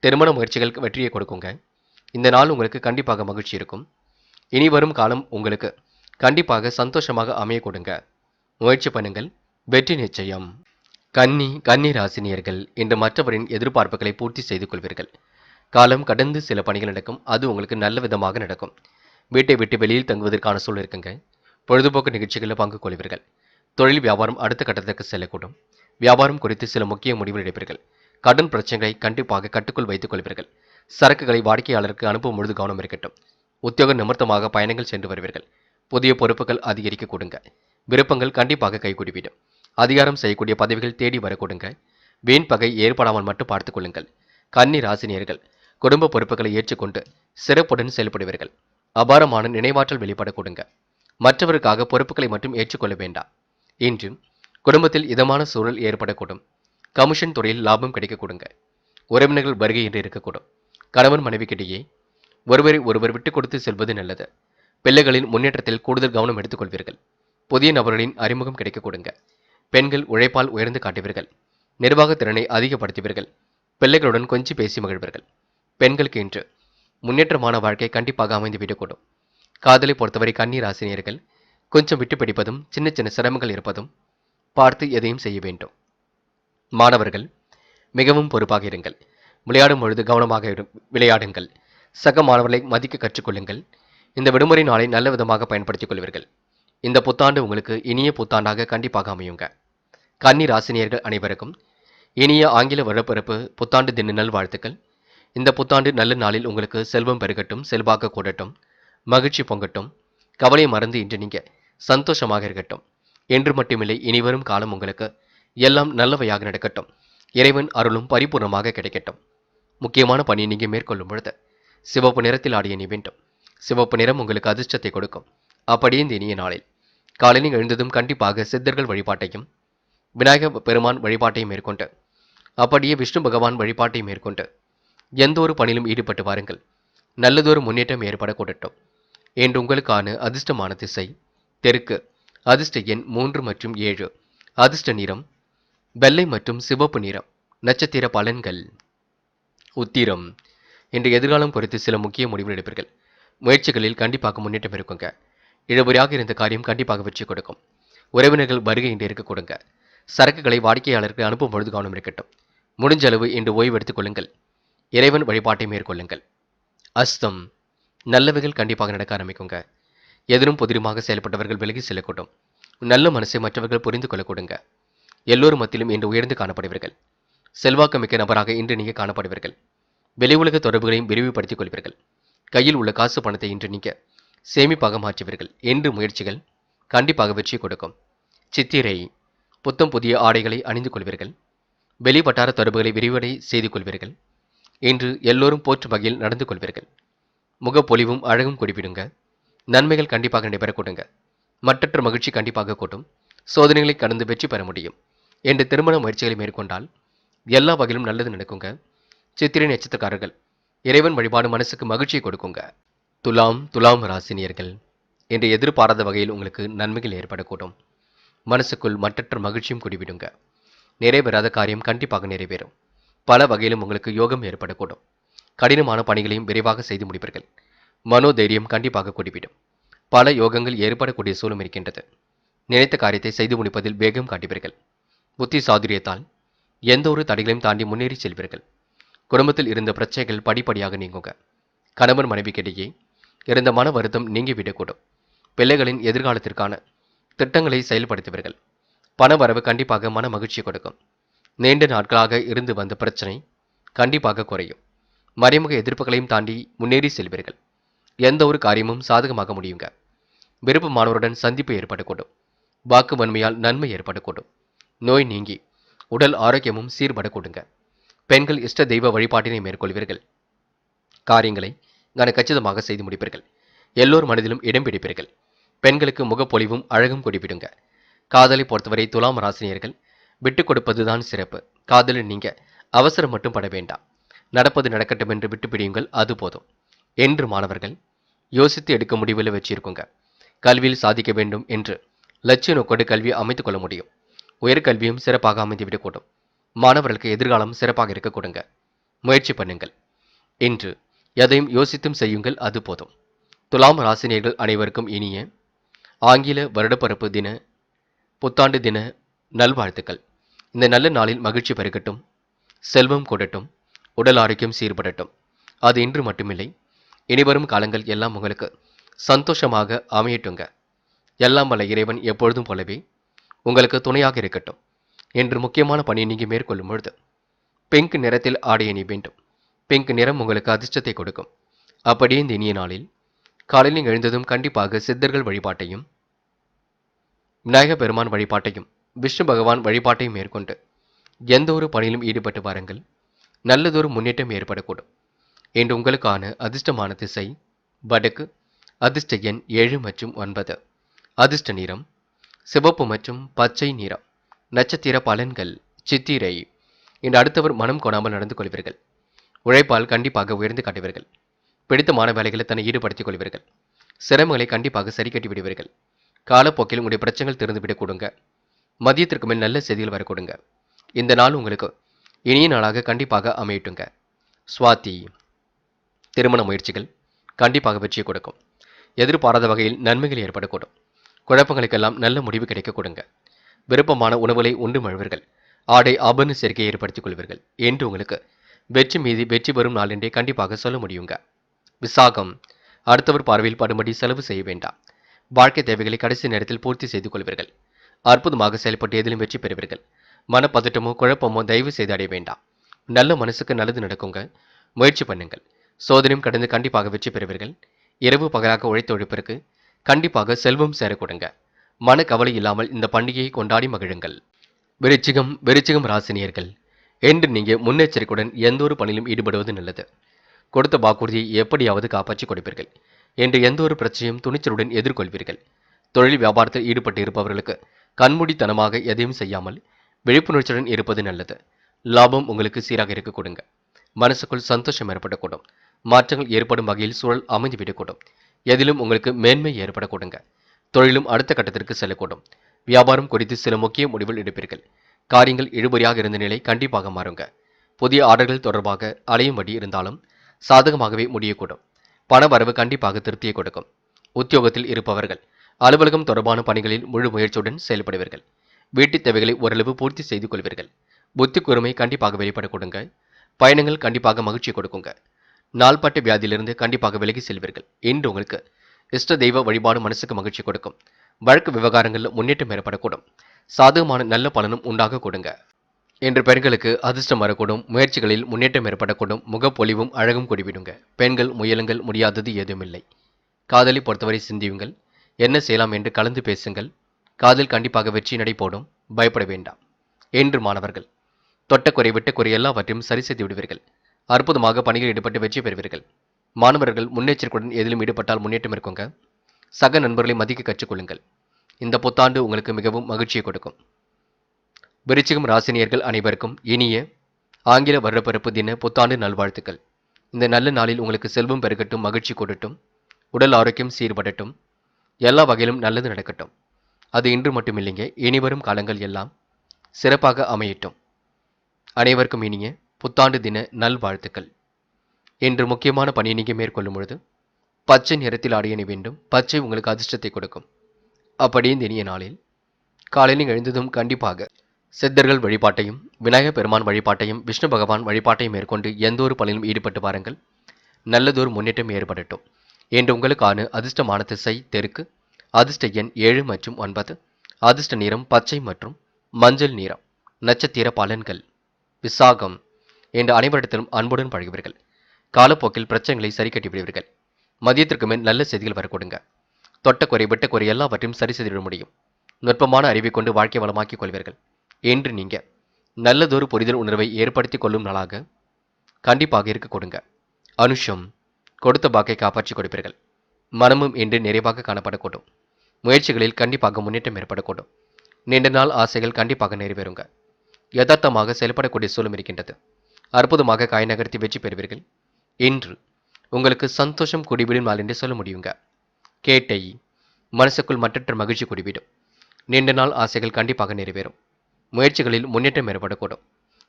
திருமண முயற்சிகள் வெற்றியை கொடுக்குங்க. இந்த நாள் உங்களுக்கு கண்டிப்பாக மகிழ்ச்சி இருக்கும். இனி வரும் காலம் உங்களுக்கு கண்டிப்பாக சந்தோஷமாக அமைய கொடுங்க. முயற்சி பண்ணுங்கள், வெற்றி நிச்சயம். கன்னி ராசினியர்கள் இன்று மற்றவரின் எதிர்பார்ப்புகளை பூர்த்தி செய்து கொள்வீர்கள். காலம் கடந்து சில பணிகள் நடக்கும். அது உங்களுக்கு நல்ல விதமாக நடக்கும். வீட்டை விட்டு வெளியில் தங்குவதற்கான சூழல் இருக்குங்க. பொழுதுபோக்கு நிகழ்ச்சிகளில் பங்கு கொள்வீர்கள். தொழில் வியாபாரம் அடுத்த கட்டத்திற்கு செல்லக்கூடும். வியாபாரம் குறித்து சில முக்கிய முடிவுகள் எடுப்பீர்கள். கடன் பிரச்சனைகளை கண்டிப்பாக கட்டுக்குள் வைத்துக் கொள்வீர்கள். சரக்குகளை வாடிக்கையாளருக்கு அனுப்பும் பொழுது கவனம் இருக்கட்டும். உத்தியோக நிமித்தமாக பயணங்கள் சென்று வருவீர்கள். புதிய பொறுப்புகள் அதிகரிக்க கொடுங்க. விருப்பங்கள் கண்டிப்பாக கைகூடிவிடும். அதிகாரம் செய்யக்கூடிய பதவிகள் தேடி வரக்கூடுங்க. வீண் பகை ஏற்படாமல் மட்டும் பார்த்துக் கொள்ளுங்கள். கன்னி ராசினியர்கள் குடும்ப பொறுப்புகளை ஏற்றுக்கொண்டு சிறப்புடன் செயல்படுவீர்கள். அபாரமான நினைவாற்றல் வெளிப்பட கொடுங்க. மற்றவருக்காக பொறுப்புகளை மட்டும் ஏற்றுக்கொள்ள வேண்டாம். இன்று குடும்பத்தில் இதமான சூழல் ஏற்படக்கூடும். கமிஷன் துறையில் லாபம் கிடைக்க கொடுங்க. உறவினர்கள் வருகை என்று இருக்கக்கூடும். கணவன் மனைவிக்கிடையே ஒருவரை ஒருவர் விட்டுக் கொடுத்து செல்வது நல்லது. பிள்ளைகளின் முன்னேற்றத்தில் கூடுதல் கவனம் எடுத்துக் கொள்வீர்கள். புதிய நபர்களின் அறிமுகம் கிடைக்க கொடுங்க. பெண்கள் உழைப்பால் உயர்ந்து காட்டுவீர்கள். நிர்வாக திறனை அதிகப்படுத்துவீர்கள். பிள்ளைகளுடன் கொஞ்சி பேசி மகிழ்வீர்கள். பெண்களுக்கு இன்று முன்னேற்றமான வாழ்க்கை கண்டிப்பாக அமைந்து விடக்கூடும். காதலை பொறுத்தவரை கன்னி ராசினியர்கள் கொஞ்சம் விட்டு பிடிப்பதும் சின்ன சின்ன சிரமங்கள் இருப்பதும் பார்த்து எதையும் செய்ய வேண்டும். மாணவர்கள் மிகவும் பொறுப்பாக இருங்கள். விளையாடும் பொழுது கவனமாக விளையாடுங்கள். சக மாணவர்களை மதிக்க கற்றுக்கொள்ளுங்கள். இந்த விடுமுறை நாளை நல்ல விதமாக பயன்படுத்திக் கொள்வீர்கள். இந்த புத்தாண்டு உங்களுக்கு இனிய புத்தாண்டாக கண்டிப்பாக அமையுங்க. கன்னி ராசினியர்கள் அனைவருக்கும் இனிய ஆங்கில வருடப்பிறப்பு புத்தாண்டு தின நல்வாழ்த்துக்கள். இந்த புத்தாண்டு நல்ல நாளில் உங்களுக்கு செல்வம் பெருகட்டும், செல்வாக்கு கூடட்டும், மகிழ்ச்சி பொங்கட்டும். கவலையை மறந்து இன்று நீங்க சந்தோஷமாக இருக்கட்டும். என்று மட்டுமில்லை, இனிவரும் காலம் உங்களுக்கு எல்லாம் நல்லவையாக நடக்கட்டும். இறைவன் அருளும் பரிபூர்ணமாக கிடைக்கட்டும். முக்கியமான பணியை நீங்க மேற்கொள்ளும் பொழுது சிவப்பு நிறத்தில் ஆடிய நீ வேண்டும். சிவப்பு நிறம் உங்களுக்கு அதிர்ஷ்டத்தை கொடுக்கும். அப்படியே இந்த இனிய நாளில் காலையில் எழுந்ததும் கண்டிப்பாக சித்தர்கள் வழிபாட்டையும் விநாயகர் பெருமான் வழிபாட்டையும் மேற்கொண்டு அப்படியே விஷ்ணு பகவான் வழிபாட்டை மேற்கொண்டு எந்த ஒரு பணியிலும் ஈடுபட்டு வாருங்கள். நல்லதொரு முன்னேற்றம் ஏற்படக்கூடட்டும். என்று உங்களுக்கான அதிர்ஷ்டமான திசை தெற்கு. அதிர்ஷ்ட எண் 3 மற்றும் 7. அதிர்ஷ்ட நிறம் வெள்ளை மற்றும் சிவப்பு நிறம். நட்சத்திர பலன்கள். உத்திரம். இன்று எதிர்காலம் குறித்து சில முக்கிய முடிவுகள் எடுப்பீர்கள். முயற்சிகளில் கண்டிப்பாக முன்னேற்றம் இருக்குங்க. இழுபறியாக இருந்த காரியம் கண்டிப்பாக வெற்றி கொடுக்கும். உறவினர்கள் வருகை இன்று இருக்க கொடுங்க. சரக்குகளை வாடிக்கையாளருக்கு அனுப்பும் பொழுது கவனம் இருக்கட்டும். முடிஞ்ச அளவு இன்று ஓய்வு எடுத்துக் கொள்ளுங்கள். இறைவன் வழிபாட்டை மேற்கொள்ளுங்கள். அஸ்தம். நல்லவைகள் கண்டிப்பாக நடக்க ஆரம்பிக்குங்க. எதிரும் புதிருமாக செயல்பட்டவர்கள் விலகி செல்லக்கூடும். நல்ல மனசை மற்றவர்கள் புரிந்து கொள்ள கொடுங்க. எல்லோரும் மத்தியிலும் இன்று உயர்ந்து காணப்படுவீர்கள். செல்வாக்கு மிக்க நபராக இன்று நீங்க காணப்படுவீர்கள். வெளி உலக தொடர்புகளையும் விரிவுபடுத்திக் கொள்வீர்கள். கையில் உள்ள காசு பணத்தை இன்று நீங்க சேமிப்பாக மாற்றுவீர்கள். என்று முயற்சிகள் கண்டிப்பாக வெற்றி கொடுக்கும். சித்திரை. புத்தம் புதிய ஆடைகளை அணிந்து கொள்வீர்கள். வெளி வட்டார தொடர்புகளை விரிவடை செய்து கொள்வீர்கள். இன்று எல்லோரும் போற்றும் வகையில் நடந்து கொள்வீர்கள். முகப்பொலிவும் அழகும் குறிப்பிடுங்க. நன்மைகள் கண்டிப்பாக நடைபெற கொடுங்க. மற்றற்ற மகிழ்ச்சி கண்டிப்பாக கூட்டும். சோதனைகளை கடந்து வெற்றி பெற முடியும். என்று திருமண முயற்சிகளை மேற்கொண்டால் எல்லா வகையிலும் நல்லது நடக்குங்க. சித்திரை நட்சத்திரக்காரர்கள் இறைவன் வழிபாடு மனசுக்கு மகிழ்ச்சியை கொடுக்குங்க. துலாம் ராசினியர்கள் என்று எதிர்பாராத வகையில் உங்களுக்கு நன்மைகள் ஏற்படக்கூடும். மனசுக்குள் மற்றற்ற மகிழ்ச்சியும் குடிவிடுங்க. நிறைவேறாத காரியம் கண்டிப்பாக நிறைவேறும். பல வகையிலும் உங்களுக்கு யோகம் ஏற்படக்கூடும். கடினமான பணிகளையும் விரைவாக செய்து முடிப்பீர்கள். மனோதைரியம் கண்டிப்பாக குடிவிடும். பல யோகங்கள் ஏற்படக்கூடிய சூழலும் இருக்கின்றது. நினைத்த காரியத்தை செய்து முடிப்பதில் வேகம் காட்டுவீர்கள். புத்தி சாதுரியத்தால் எந்த ஒரு தடைகளையும் தாண்டி முன்னேறி செல்வீர்கள். குடும்பத்தில் இருந்த பிரச்சனைகள் படிப்படியாக நீங்குங்க. கணவன் மனைவிக்கிடையே இருந்த மன வருத்தம் நீங்கிவிடக்கூடும். பிள்ளைகளின் எதிர்காலத்திற்கான திட்டங்களை செயல்படுத்துவீர்கள். பண வரவு கண்டிப்பாக மன மகிழ்ச்சி கொடுக்கும். நீண்ட நாட்களாக இருந்து வந்த பிரச்சனை கண்டிப்பாக குறையும். மறைமுக எதிர்ப்புகளையும் தாண்டி முன்னேறி செல்வீர்கள். எந்த ஒரு காரியமும் சாதகமாக முடியுங்க. விருப்பமானவருடன் சந்திப்பு ஏற்படக்கூடும். வாக்கு வன்மையால் நன்மை ஏற்படக்கூடும். நோய் நீங்கி உடல் ஆரோக்கியமும் சீர்படக்கூடுங்க. பெண்கள் இஷ்ட தெய்வ வழிபாட்டினை மேற்கொள்வீர்கள். காரியங்களை கச்சிதமாக செய்து முடிப்பீர்கள். எல்லோர் மனதிலும் இடம் பிடிப்பீர்கள். பெண்களுக்கு முகப்பொலிவும் அழகும் குடிவிடுங்க. காதலை பொறுத்தவரை துலாம் ராசினியர்கள் விட்டுக் கொடுப்பதுதான் சிறப்பு. காதலில் நீங்க அவசரம் மட்டும் பட வேண்டாம். நடப்பது நடக்கட்டும் என்று விட்டு பிடியுங்கள், அது போதும். என்று மாணவர்கள் யோசித்து எடுக்க முடிவில் வச்சிருக்குங்க. கல்வியில் சாதிக்க வேண்டும் என்று லட்சிய நோக்கோடு கல்வியை அமைத்துக் கொள்ள முடியும். உயர்கல்வியும் சிறப்பாக அமைந்துவிடக்கூடும். மாணவர்களுக்கு எதிர்காலம் சிறப்பாக இருக்க கொடுங்க. முயற்சி பண்ணுங்கள். இன்று எதையும் யோசித்தும் செய்யுங்கள், அது போதும். துலாம் ராசினியர்கள் அனைவருக்கும் இனிய ஆங்கில வருடப்பிறப்பு தின புத்தாண்டு தின நல்வாழ்த்துக்கள். இந்த நல்ல நாளில் மகிழ்ச்சி பெருகட்டும், செல்வம் கூடட்டும், உடல் ஆரோக்கியம் சீர்படட்டும். அது இன்று மட்டுமில்லை, இனிவரும் காலங்கள் எல்லாம் உங்களுக்கு சந்தோஷமாக அமையட்டுங்க. எல்லாம் வல்ல இறைவன் எப்பொழுதும் போலவே உங்களுக்கு துணையாக இருக்கட்டும். என்று முக்கியமான பணியை நீங்க மேற்கொள்ளும் பொழுது பிங்க் நிறத்தில் ஆடை அணி வேண்டும். பிங்க் நிறம் உங்களுக்கு அதிர்ஷ்டத்தை கொடுக்கும். அப்படியே இந்த இனிய நாளில் காலையில் எழுந்ததும் கண்டிப்பாக சித்தர்கள் வழிபாட்டையும் விநாயகர் பெருமான் வழிபாட்டையும் விஷ்ணு பகவான் வழிபாட்டையும் மேற்கொண்டு எந்த ஒரு பணியிலும் ஈடுபட்டு வாருங்கள். நல்லதொரு முன்னேற்றம் ஏற்படக்கூடும். இன்று உங்களுக்கான அதிர்ஷ்டமான திசை வடக்கு. அதிர்ஷ்ட எண் 7 மற்றும் 9. அதிர்ஷ்ட நிறம் சிவப்பு மற்றும் பச்சை நிறம். நட்சத்திர பலன்கள் சித்திரை. இன்று அடுத்தவர் மனம் கொடாமல் நடந்து கொள்வீர்கள். உழைப்பால் கண்டிப்பாக உயர்ந்து காட்டுவீர்கள். பிடித்தமான வேலைகளை தன்னை ஈடுபடுத்திக் கொள்வீர்கள். சிரமங்களை கண்டிப்பாக சரி கட்டி விடுவீர்கள். காலப்போக்கில் உங்களுடைய பிரச்சனைகள் திறந்துவிடக் கொடுங்க. மதியத்திற்கு மேல் நல்ல செய்திகள் வர கொடுங்க. இந்த நாள் உங்களுக்கு இனிய நாளாக கண்டிப்பாக அமையட்டுங்க. சுவாதி. திருமண முயற்சிகள் கண்டிப்பாக வெற்றியை கொடுக்கும். எதிர்பாராத வகையில் நன்மைகள் ஏற்படக்கூடும். குழப்பங்களுக்கெல்லாம் நல்ல முடிவு கிடைக்க கொடுங்க. விருப்பமான உணவுகளை உண்டு மழுவீர்கள். ஆடை ஆபரண சேர்க்கையை ஏற்படுத்திக் கொள்வீர்கள் என்று உங்களுக்கு வெற்றி மீது வெற்றி வரும் நாள் என்றே கண்டிப்பாக சொல்ல முடியுங்க. விசாகம். அடுத்தவர் பார்வையில் படும்படி செலவு செய்ய வேண்டாம். வாழ்க்கை தேவைகளை கடைசி நேரத்தில் பூர்த்தி செய்து கொள்வீர்கள். அற்புதமாக செயல்பட்டு எதிலும் வெற்றி பெறுவீர்கள். மனப்பதட்டமோ குழப்பமோ தயவு செய்து அடைய வேண்டாம். நல்ல மனசுக்கு நல்லது நடக்குங்க. முயற்சி பண்ணுங்கள். சோதனையும் கடந்து கண்டிப்பாக வெற்றி பெறுவீர்கள். இரவு பகலாக உழைத்த உழைப்பிற்கு கண்டிப்பாக செல்வம் சேர கொடுங்க. மன கவலை இல்லாமல் இந்த பண்டிகையை கொண்டாடி மகிழுங்கள். விருச்சிகம் ராசினியர்கள். என்று நீங்க முன்னெச்சரிக்கையுடன் எந்த ஒரு பணியிலும் ஈடுபடுவது நல்லது. கொடுத்த வாக்குறுதியை எப்படியாவது காப்பாற்றி கொடுப்பீர்கள். என்று எந்த ஒரு பிரச்சனையும் துணிச்சலுடன் எதிர்கொள்வீர்கள். தொழில் வியாபாரத்தில் ஈடுபட்டு இருப்பவர்களுக்கு கண்மூடித்தனமாக எதையும் செய்யாமல் விழிப்புணர்ச்சியுடன் இருப்பது நல்லது. லாபம் உங்களுக்கு சீராக இருக்க கொடுங்க. மனசுக்குள் சந்தோஷம் ஏற்படக்கூடும். மாற்றங்கள் ஏற்படும் வகையில் சூழல் அமைந்துவிடக்கூடும். எதிலும் உங்களுக்கு மேன்மை ஏற்பட கொடுங்க. தொழிலும் அடுத்த கட்டத்திற்கு செல்லக்கூடும். வியாபாரம் குறித்து சில முக்கிய முடிவுகள் எடுப்பீர்கள். காரியங்கள் இழுபறியாக இருந்த நிலை கண்டிப்பாக மாறுங்க. புதிய ஆர்டர்கள் தொடர்பாக அலையும்படி இருந்தாலும் சாதகமாகவே முடியக்கூடும். பண வரவு கண்டிப்பாக திருப்தியை கொடுக்கும். உத்தியோகத்தில் இருப்பவர்கள் அலுவலகம் தொடர்பான பணிகளில் முழு முயற்சியுடன் செயல்படுவீர்கள். வீட்டுத் தேவைகளை ஓரளவு பூர்த்தி செய்து கொள்வீர்கள். புத்தி கூர்மை கண்டிப்பாக வெளிப்பட கொடுங்க. பயணங்கள் கண்டிப்பாக மகிழ்ச்சி கொடுக்குங்க. நாள்பட்ட வியாதியிலிருந்து கண்டிப்பாக விலகி செல்வீர்கள். இன்று உங்களுக்கு இஷ்ட தெய்வ வழிபாடு மனசுக்கு மகிழ்ச்சி கொடுக்கும். வழக்கு விவகாரங்களில் முன்னேற்றம் ஏற்படக்கூடும். சாதகமான நல்ல பலனும் உண்டாக கொடுங்க. இன்று பெண்களுக்கு அதிர்ஷ்டம் வரக்கூடும். முயற்சிகளில் முன்னேற்றம் ஏற்படக்கூடும். முகப்பொலிவும் அழகும் கூடிவிடுங்க. பெண்கள் முயலுங்கள், முடியாதது ஏதுமில்லை. காதலை பொறுத்தவரை சிந்தியுங்கள். என்ன செய்யலாம் என்று கலந்து பேசுங்கள். காதல் கண்டிப்பாக வெற்றி நடை போடும். பயப்பட வேண்டாம். என்று மாணவர்கள் தொட்ட குறை விட்ட குறை எல்லாவற்றையும் சரி செய்து விடுவீர்கள். அற்புதமாக பணியில் ஈடுபட்டு வெற்றி பெறுவீர்கள். மாணவர்கள் முன்னெச்சரிக்கையுடன் எதிலும் ஈடுபட்டால் முன்னேற்றம் இருக்குங்க. சக நண்பர்களை மதிக்க கற்றுக்கொள்ளுங்கள். இந்த புத்தாண்டு உங்களுக்கு மிகவும் மகிழ்ச்சியை கொடுக்கும். விருச்சிகம் ராசினியர்கள் அனைவருக்கும் இனிய ஆங்கில வருடப்பிறப்பு தின புத்தாண்டு நல்வாழ்த்துக்கள். இந்த நல்ல நாளில் உங்களுக்கு செல்வம் பெருகட்டும், மகிழ்ச்சி கூடட்டும், உடல் ஆரோக்கியம் சீர்படட்டும், எல்லா வகையிலும் நல்லது நடக்கட்டும். அது இன்று மட்டும் இல்லைங்க, இனிவரும் காலங்கள் எல்லாம் சிறப்பாக அமையட்டும். அனைவருக்கும் இனிய புத்தாண்டு தின நல்வாழ்த்துக்கள். இன்று முக்கியமான பணியை நீங்கள் மேற்கொள்ளும் பொழுது பச்சை நிறத்தில் ஆடை அணிய வேண்டும். பச்சை உங்களுக்கு அதிர்ஷ்டத்தை கொடுக்கும். அப்படி இந்த இனிய நாளில் காலையில் எழுந்ததும் கண்டிப்பாக சித்தர்கள் வழிபாட்டையும் விநாயகர் பெருமான் வழிபாட்டையும் விஷ்ணு பகவான் வழிபாட்டையும் மேற்கொண்டு எந்த ஒரு பணியிலும் ஈடுபட்டு வாருங்கள். நல்லதொரு முன்னேற்றம் ஏற்படட்டும். என்று உங்களுக்கான அதிர்ஷ்டமான திசை தெற்கு. அதிர்ஷ்ட எண் 7 மற்றும் 9. அதிர்ஷ்ட நிறம் பச்சை மற்றும் மஞ்சள் நிறம். நட்சத்திர பலன்கள் விசாகம். என்று அனைவரிடத்திலும் அன்புடன் பழகுவீர்கள். காலப்போக்கில் பிரச்சனைகளை சரி கட்டி விடுவீர்கள். மதியத்திற்கு மேல் நல்ல செய்திகள் வரக்கூடுங்க. தொட்ட குறை விட்ட குறை எல்லாவற்றையும் சரி செய்திட முடியும். நுட்பமான அறிவை கொண்டு வாழ்க்கை வளமாக்கிக் கொள்வீர்கள். என்று நீங்க நல்லதொரு புரிதல் உணர்வை ஏற்படுத்திக் கொள்ளும் நாளாக கண்டிப்பாக இருக்க கொடுங்க. அனுஷம். கொடுத்த பாக்கை காப்பாற்றிக் கொடுப்பீர்கள். மனமும் இன்று நிறைவாக காணப்படக்கூடும். முயற்சிகளில் கண்டிப்பாக முன்னேற்றம் ஏற்படக்கூடும். நீண்ட நாள் ஆசைகள் கண்டிப்பாக நிறைவேறுங்க. யதார்த்தமாக செயல்படக்கூடிய சூழலும் இருக்கின்றது. அற்புதமாக காய் நகர்த்தி வெற்றி பெறுவீர்கள். இன்று உங்களுக்கு சந்தோஷம் குடிவிடும் நாள் என்று சொல்ல முடியுங்க. கேட்டை. மனசுக்குள் மற்றற்ற மகிழ்ச்சி குடிவிடும். நீண்ட நாள் ஆசைகள் கண்டிப்பாக நிறைவேறும். முயற்சிகளில் முன்னேற்றம் ஏற்படக்கூடும்.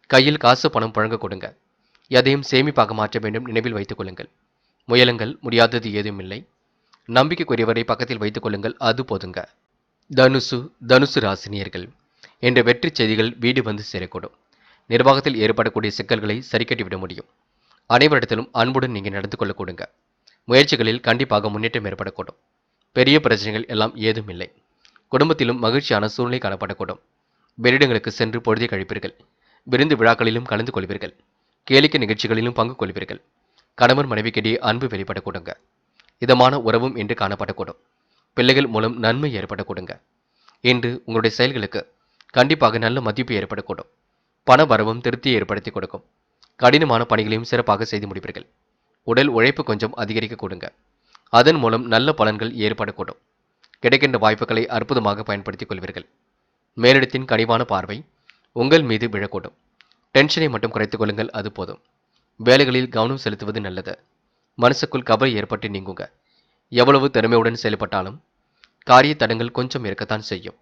கையில் காசு பணம் புழங்க கொடுங்க. எதையும் சேமிப்பாக மாற்ற வேண்டும் நினைவில் வைத்துக் கொள்ளுங்கள். முயலுங்கள், முடியாதது ஏதும் இல்லை. நம்பிக்கைக்குரியவரை பக்கத்தில் வைத்துக் கொள்ளுங்கள், அது போதுங்க. தனுசு ராசினியர்கள் என்ற வெற்றி செய்திகள் வீடு வந்து சேரக்கூடும். நிர்வாகத்தில் ஏற்படக்கூடிய சிக்கல்களை சரிக்கட்டிவிட முடியும். அனைவரிடத்திலும் அன்புடன் நீங்கள் நடந்து கொள்ள கொடுங்க. முயற்சிகளில் கண்டிப்பாக முன்னேற்றம் ஏற்படக்கூடும். பெரிய பிரச்சனைகள் எல்லாம் ஏதும் இல்லை. குடும்பத்திலும் மகிழ்ச்சியான சூழ்நிலை காணப்படக்கூடும். வெளியிடங்களுக்கு சென்று பொழுதை கழிப்பீர்கள். விருந்து விழாக்களிலும் கலந்து கொள்வீர்கள். கேளிக்கை நிகழ்ச்சிகளிலும் பங்கு கொள்வீர்கள். கணவன் மனைவிக்கிடையே அன்பு வெளிப்படக்கூடுங்க. இதமான உறவும் இன்று காணப்படக்கூடும். பிள்ளைகள் மூலம் நன்மை ஏற்படக்கூடுங்க. இன்று உங்களுடைய செயல்களுக்கு கண்டிப்பாக நல்ல மதிப்பு ஏற்படக்கூடும். பண வரவும் திருப்தியை ஏற்படுத்தி கொடுக்கும். கடினமான பணிகளையும் சிறப்பாக செய்து முடிப்பீர்கள். உடல் உழைப்பு கொஞ்சம் அதிகரிக்க கொடுங்க. அதன் மூலம் நல்ல பலன்கள் ஏற்படக்கூடும். கிடைக்கின்ற வாய்ப்புகளை அற்புதமாக பயன்படுத்திக் கொள்வீர்கள். மேலிடத்தின் கனிவான பார்வை உங்கள் மீது விழக்கூடும். டென்ஷனை மட்டும் குறைத்துக் கொள்ளுங்கள், அது போதும். வேலைகளில் கவனம் செலுத்துவது நல்லது. மனசுக்குள் கவலை ஏற்பட்டு நீங்குங்க. எவ்வளவு திறமையுடன் செயல்பட்டாலும் காரிய தடங்கள் கொஞ்சம் இருக்கத்தான் செய்யும்.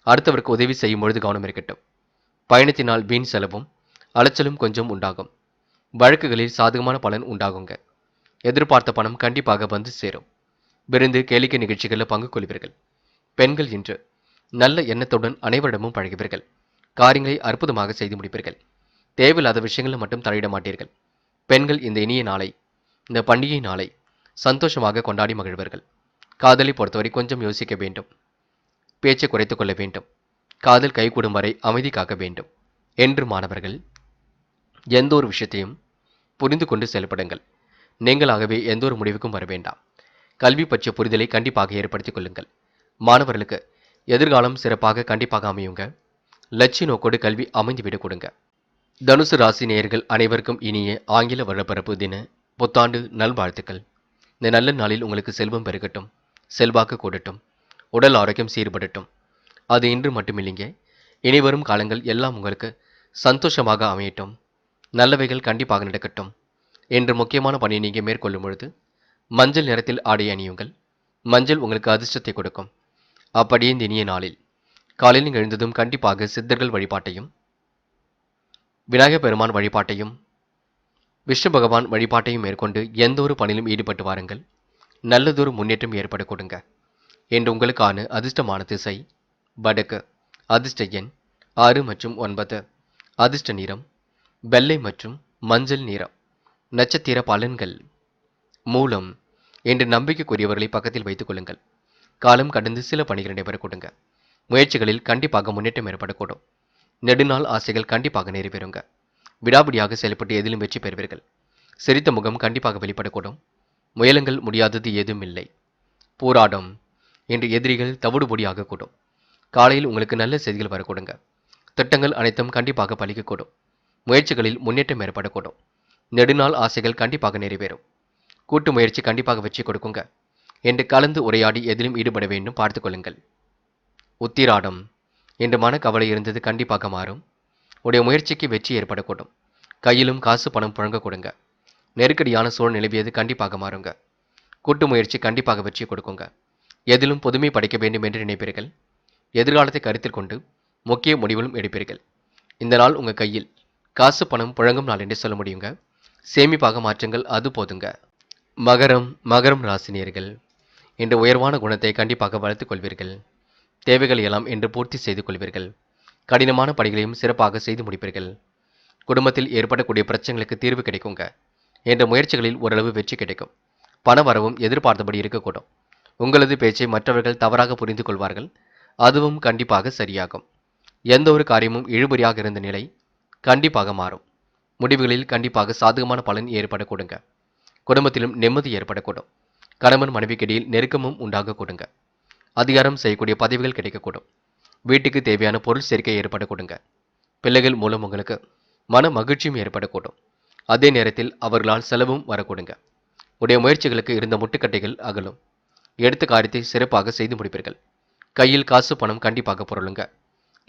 அடுத்தவருக்கு உதவி செய்யும் பொழுது கவனம் இருக்கட்டும். பயணத்தினால் வீண் செலவும் அலைச்சலும் கொஞ்சம் உண்டாகும். வழக்குகளில் சாதகமான பலன் உண்டாகுங்க. எதிர்பார்த்த பணம் கண்டிப்பாக வந்து சேரும். விருந்து கேளிக்கை நிகழ்ச்சிகளில் பங்கு கொள்வீர்கள். பெண்கள் இன்று நல்ல எண்ணத்துடன் அனைவரிடமும் பழகுவீர்கள். காரியங்களை அற்புதமாக செய்து முடிப்பீர்கள். தேவையில்லாத விஷயங்களில் மட்டும் தலையிட மாட்டீர்கள். பெண்கள் இந்த இனிய நாளை, இந்த பண்டிகை நாளை சந்தோஷமாக கொண்டாடி மகிழ்வர்கள். காதலை பொறுத்தவரை கொஞ்சம் யோசிக்க வேண்டும். பேச்சை குறைத்துக் கொள்ள வேண்டும். காதல் கைகூடும் வரை அமைதி காக்க வேண்டும் என்று மாணவர்கள் எந்த ஒரு விஷயத்தையும் புரிந்து கொண்டு செயல்படுங்கள். நீங்களாகவே எந்த ஒரு முடிவுக்கும் வர வேண்டாம். கல்வி பற்றிய புரிதலை கண்டிப்பாக ஏற்படுத்திக் கொள்ளுங்கள். மாணவர்களுக்கு எதிர்காலம் சிறப்பாக கண்டிப்பாக அமையுங்க. லட்சிய நோக்கோடு கல்வி அமைந்துவிடக் கொடுங்க. தனுசு ராசி நேயர்கள் அனைவருக்கும் இனிய ஆங்கில வருடப்பிறப்பு தின புத்தாண்டு நல்வாழ்த்துக்கள். இந்த நல்ல நாளில் உங்களுக்கு செல்வம் பெருகட்டும், செல்வாக்கு கூடட்டும், உடல் ஆரோக்கியம் சீர்படட்டும். அது இன்று மட்டுமில்லைங்க, இனிவரும் காலங்கள் எல்லாம் உங்களுக்கு சந்தோஷமாக அமையட்டும். நல்லவைகள் கண்டிப்பாக நடக்கட்டும். என்று முக்கியமான பணியை நீங்கள் மேற்கொள்ளும் பொழுது மஞ்சள் நிறத்தில் ஆடை அணியுங்கள். மஞ்சள் உங்களுக்கு அதிர்ஷ்டத்தை கொடுக்கும். அப்படியே இந்த இனிய நாளில் காலையில் எழுந்ததும் கண்டிப்பாக சித்தர்கள் வழிபாட்டையும், விநாயகர் பெருமான் வழிபாட்டையும், விஷ்ணு பகவான் வழிபாட்டையும் மேற்கொண்டு எந்த ஒரு பணியிலும் ஈடுபட்டு வாருங்கள். நல்லதொரு முன்னேற்றம் ஏற்பட கொடுங்க. என்று உங்களுக்கான அதிர்ஷ்டமான திசை வடக்கு. அதிர்ஷ்ட எண் 6 மற்றும் 9. அதிர்ஷ்ட நிறம் வெள்ளை மற்றும் மஞ்சள் நிறம். நட்சத்திர பலன்கள். மூலம். என்று நம்பிக்கைக்குரியவர்களை பக்கத்தில் வைத்துக் கொள்ளுங்கள். காலம் கடந்து சில பணிகள் நடைபெற கொடுங்க. முயற்சிகளில் கண்டிப்பாக முன்னேற்றம் ஏற்படக்கூடும். நெடுநாள் ஆசைகள் கண்டிப்பாக நிறைவேறுங்க. விடாபிடியாக செயல்பட்டு எதிலும் வெற்றி பெறுவீர்கள். சிரித்த முகம் கண்டிப்பாக வெளிப்படக்கூடும். முயலுங்கள், முடியாதது ஏதும் இல்லை. போராடும். என்று எதிரிகள் தவிடுபொடியாக கூடும். காலையில் உங்களுக்கு நல்ல செய்திகள் வரக்கூடுங்க. திட்டங்கள் அனைத்தும் கண்டிப்பாக பலிக்கக்கூடும். முயற்சிகளில் முன்னேற்றம் ஏற்படக்கூடும். நெடுநாள் ஆசைகள் கண்டிப்பாக நிறைவேறும். கூட்டு முயற்சி கண்டிப்பாக வெற்றி கொடுக்குங்க. என்று கலந்து உரையாடி எதிலும் ஈடுபட வேண்டும், பார்த்துக் கொள்ளுங்கள். உத்திராடம். என்று மனக்கவலை இருந்தது கண்டிப்பாக மாறும். உடைய முயற்சிக்கு வெற்றி ஏற்படக்கூடும். கையிலும் காசு பணம் புழங்க கொடுங்க. நெருக்கடியான சூழல் நிலவியது கண்டிப்பாக மாறுங்க. கூட்டு முயற்சி கண்டிப்பாக வெற்றி கொடுக்குங்க. எதிலும் புதுமை படைக்க வேண்டும் என்று நினைப்பீர்கள். எதிர்காலத்தை கருத்தில் கொண்டு முக்கிய முடிவுகளும் எடுப்பீர்கள். இந்த நாள் உங்கள் கையில் காசு பணம் புழங்கும் நாள் என்று சொல்ல முடியுங்க. சேமிப்பாக மாற்றுங்கள், அது போதுங்க. மகரம் ராசினியர்கள் இன்று உயர்வான குணத்தை கண்டிப்பாக வளர்த்துக் கொள்வீர்கள். தேவைகளை எல்லாம் என்று பூர்த்தி செய்து கொள்வீர்கள். கடினமான பணிகளையும் சிறப்பாக செய்து முடிப்பீர்கள். குடும்பத்தில் ஏற்படக்கூடிய பிரச்சனைகளுக்கு தீர்வு கிடைக்குங்க. என்ற முயற்சிகளில் ஓரளவு வெற்றி கிடைக்கும். பண வரவும் எதிர்பார்த்தபடி இருக்கக்கூடும். உங்களது பேச்சை மற்றவர்கள் தவறாக புரிந்து கொள்வார்கள். அதுவும் கண்டிப்பாக சரியாகும். எந்த ஒரு காரியமும் இழுபறியாக இருந்த நிலை கண்டிப்பாக மாறும். முடிவுகளில் கண்டிப்பாக சாதகமான பலன் ஏற்பட கொடுங்க. குடும்பத்திலும் நிம்மதி ஏற்படக்கூடும். கணவன் மனைவிக்கிடையில் நெருக்கமும் உண்டாக கொடுங்க. அதிகாரம் செய்யக்கூடிய பதவிகள் கிடைக்கக்கூடும். வீட்டுக்கு தேவையான பொருள் சேர்க்கை ஏற்பட கொடுங்க. பிள்ளைகள் மூலம் உங்களுக்கு மன மகிழ்ச்சியும் ஏற்படக்கூடும். அதே நேரத்தில் அவர்களால் செலவும் வரக்கூடுங்க. உடைய முயற்சிகளுக்கு இருந்த முட்டுக்கட்டைகள் அகலும். எடுத்த காரியத்தை சிறப்பாக செய்து முடிப்பீர்கள். கையில் காசு பணம் கண்டிப்பாக பொருளுங்க.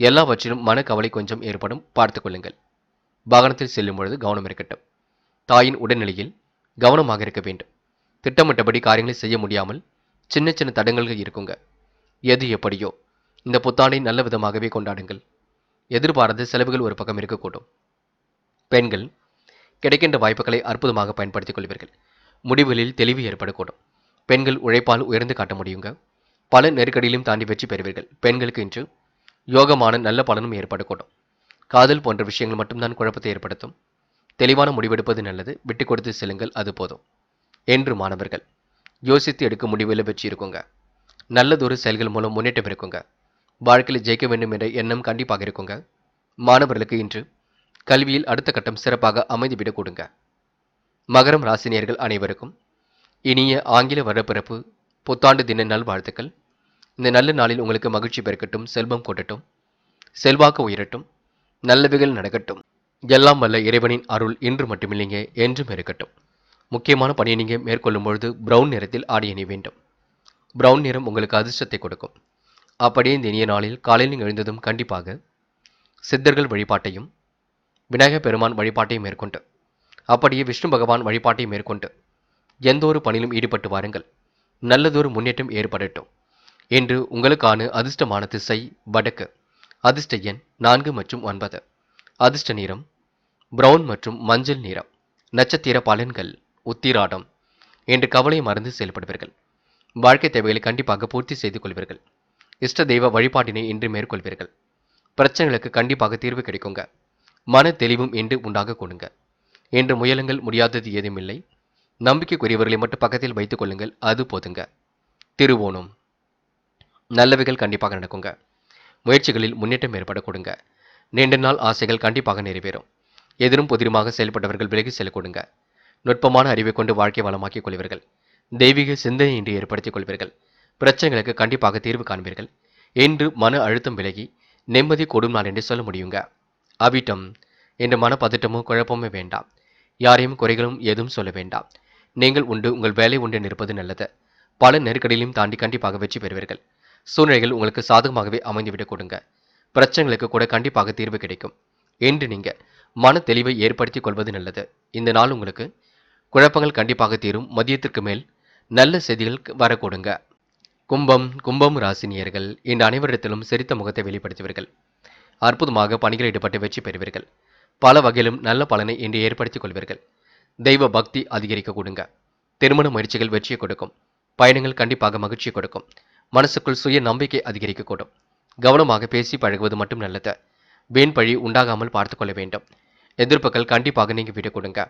எல்லாவற்றிலும் மனக்கவலை கொஞ்சம் ஏற்படும், பார்த்துக் கொள்ளுங்கள். வாகனத்தில் செல்லும் பொழுது கவனம் இருக்கட்டும். தாயின் உடல்நிலையில் கவனமாக இருக்க வேண்டும். திட்டமிட்டபடி காரியங்களை செய்ய முடியாமல் சின்ன சின்ன தடங்கல்கள் இருக்குங்க. எது எப்படியோ இந்த புத்தாண்டை நல்ல விதமாகவே கொண்டாடுங்கள். எதிர்பாராத செலவுகள் ஒரு பக்கம் இருக்கக்கூடும். பெண்கள் கிடைக்கின்ற வாய்ப்புகளை அற்புதமாக பயன்படுத்திக் கொள்வீர்கள். முடிவுகளில் தெளிவு ஏற்படக்கூடும். பெண்கள் உழைப்பால் உயர்ந்து காட்ட முடியுங்க. பல நெருக்கடியிலும் தாண்டி வெற்றி பெறுவீர்கள். பெண்களுக்கு இன்று யோகமான நல்ல பலனும் ஏற்படக்கூடும். காதல் போன்ற விஷயங்கள் மட்டும்தான் குழப்பத்தை ஏற்படுத்தும். தெளிவான முடிவெடுப்பது நல்லது. விட்டு கொடுத்து செல்லுங்கள், அது போதும். என்று மாணவர்கள் யோசித்து எடுக்கும் முடிவில் வெற்றி இருக்குங்க. நல்லதொரு செயல்கள் மூலம் முன்னேற்றம் இருக்குங்க. வாழ்க்கையில் ஜெயிக்க வேண்டும் என்ற எண்ணம் கண்டிப்பாக இருக்குங்க. மாணவர்களுக்கு இன்று கல்வியில் அடுத்த கட்டம் சிறப்பாக அமைந்துவிடக் கொடுங்க. மகரம் ராசினியர்கள் அனைவருக்கும் இனிய ஆங்கில வருடப்பிறப்பு புத்தாண்டு தின நல்வாழ்த்துக்கள். இந்த நல்ல நாளில் உங்களுக்கு மகிழ்ச்சி பெருக்கட்டும், செல்வம் கூட்டட்டும், செல்வாக்கு உயரட்டும், நல்லவைகள் நடக்கட்டும். எல்லாம் வல்ல இறைவனின் அருள் இன்று மட்டுமில்லைங்க, என்றும் இருக்கட்டும். முக்கியமான பணியை நீங்க மேற்கொள்ளும் பொழுது பிரவுன் நிறத்தில் ஆடை அணிய வேண்டும். பிரவுன் நிறம் உங்களுக்கு அதிர்ஷ்டத்தை கொடுக்கும். அப்படியே இந்த இனிய நாளில் காலையில் நீங்கள் எழுந்ததும் கண்டிப்பாக சித்தர்கள் வழிபாட்டையும் விநாயகர் பெருமான் வழிபாட்டையும் மேற்கொண்டு அப்படியே விஷ்ணு பகவான் வழிபாட்டையும் மேற்கொண்டு எந்த ஒரு பணியிலும் ஈடுபட்டு வாருங்கள். நல்லதொரு முன்னேற்றம் ஏற்படட்டும். இன்று உங்களுக்கான அதிர்ஷ்டமான திசை வடக்கு. அதிர்ஷ்ட எண் 4 மற்றும் 9. அதிர்ஷ்ட நிறம் பிரவுன் மற்றும் மஞ்சள் நிறம். நட்சத்திர பலன்கள் உத்திராடம். இன்று கவலையை மறந்து செயல்படுவீர்கள். வாழ்க்கை தேவைகளை கண்டிப்பாக பூர்த்தி செய்து கொள்வீர்கள். இஷ்ட தெய்வ வழிபாட்டினை இன்று மேற்கொள்வீர்கள். பிரச்சனைகளுக்கு கண்டிப்பாக தீர்வு கிடைக்குங்க. மன தெளிவும் இன்று உண்டாக கொடுங்க. இன்று முயலுங்கள், முடியாதது ஏதுமில்லை. நம்பிக்கைக்குரியவர்களை மட்டும் பக்கத்தில் வைத்துக் கொள்ளுங்கள், அது போதுங்க. திருவோணம். நல்லவைகள் கண்டிப்பாக நடக்குங்க. முயற்சிகளில் முன்னேற்றம் ஏற்பட கொடுங்க. நீண்ட நாள் ஆசைகள் கண்டிப்பாக நிறைவேறும். எதிரும் புதிருமாக செயல்பட்டவர்கள் விலகி செல்ல கொடுங்க. நுட்பமான அறிவை கொண்டு வாழ்க்கை வளமாக்கிக் கொள்வீர்கள். தெய்வீக சிந்தனை இன்று ஏற்படுத்திக் கொள்வீர்கள். பிரச்சனைகளுக்கு கண்டிப்பாக தீர்வு காண்பீர்கள். இன்று மன அழுத்தம் விலகி நிம்மதி கூடும் நாள் என்று சொல்ல முடியுங்க. அவிட்டம். இன்று மன பதட்டமோ குழப்பமோ வேண்டாம். யாரையும் குறைகளும் ஏதும் சொல்ல வேண்டாம். நீங்கள் உண்டு, உங்கள் வேலை உண்டு நிற்பது நல்லது. பல நெருக்கடிகளையும் தாண்டி கண்டிப்பாக வெற்றி பெறுவீர்கள். சூழ்நிலைகள் உங்களுக்கு சாதகமாகவே அமைந்துவிடக் கொடுங்க. பிரச்சனைகளுக்கு கூட கண்டிப்பாக தீர்வு கிடைக்கும். இன்று நீங்க மன தெளிவை ஏற்படுத்திக் கொள்வது நல்லது. இந்த நாள் உங்களுக்கு குழப்பங்கள் கண்டிப்பாக தீரும். மதியத்திற்கு மேல் நல்ல செய்திகள் வரக்கூடுங்க. கும்பம் ராசினியர்கள் இன்று அனைவரிடத்திலும் சிரித்த முகத்தை வெளிப்படுத்துவீர்கள். அற்புதமாக பணிகளில் ஈடுபட்டு வெற்றி பெறுவீர்கள். பல வகையிலும் நல்ல பலனை இன்று ஏற்படுத்திக் கொள்வீர்கள். தெய்வ பக்தி அதிகரிக்க கொடுங்க. திருமண முயற்சிகள் வெற்றியை கொடுக்கும். பயணங்கள் கண்டிப்பாக மகிழ்ச்சியை கொடுக்கும். மனசுக்குள் சுய நம்பிக்கை அதிகரிக்கக்கூடும். கவனமாக பேசி பழகுவது மட்டும் நல்லது. வீண் பழி உண்டாகாமல் பார்த்துக் கொள்ள வேண்டும். எதிர்ப்புகள் கண்டிப்பாக நீங்க விட கொடுங்க.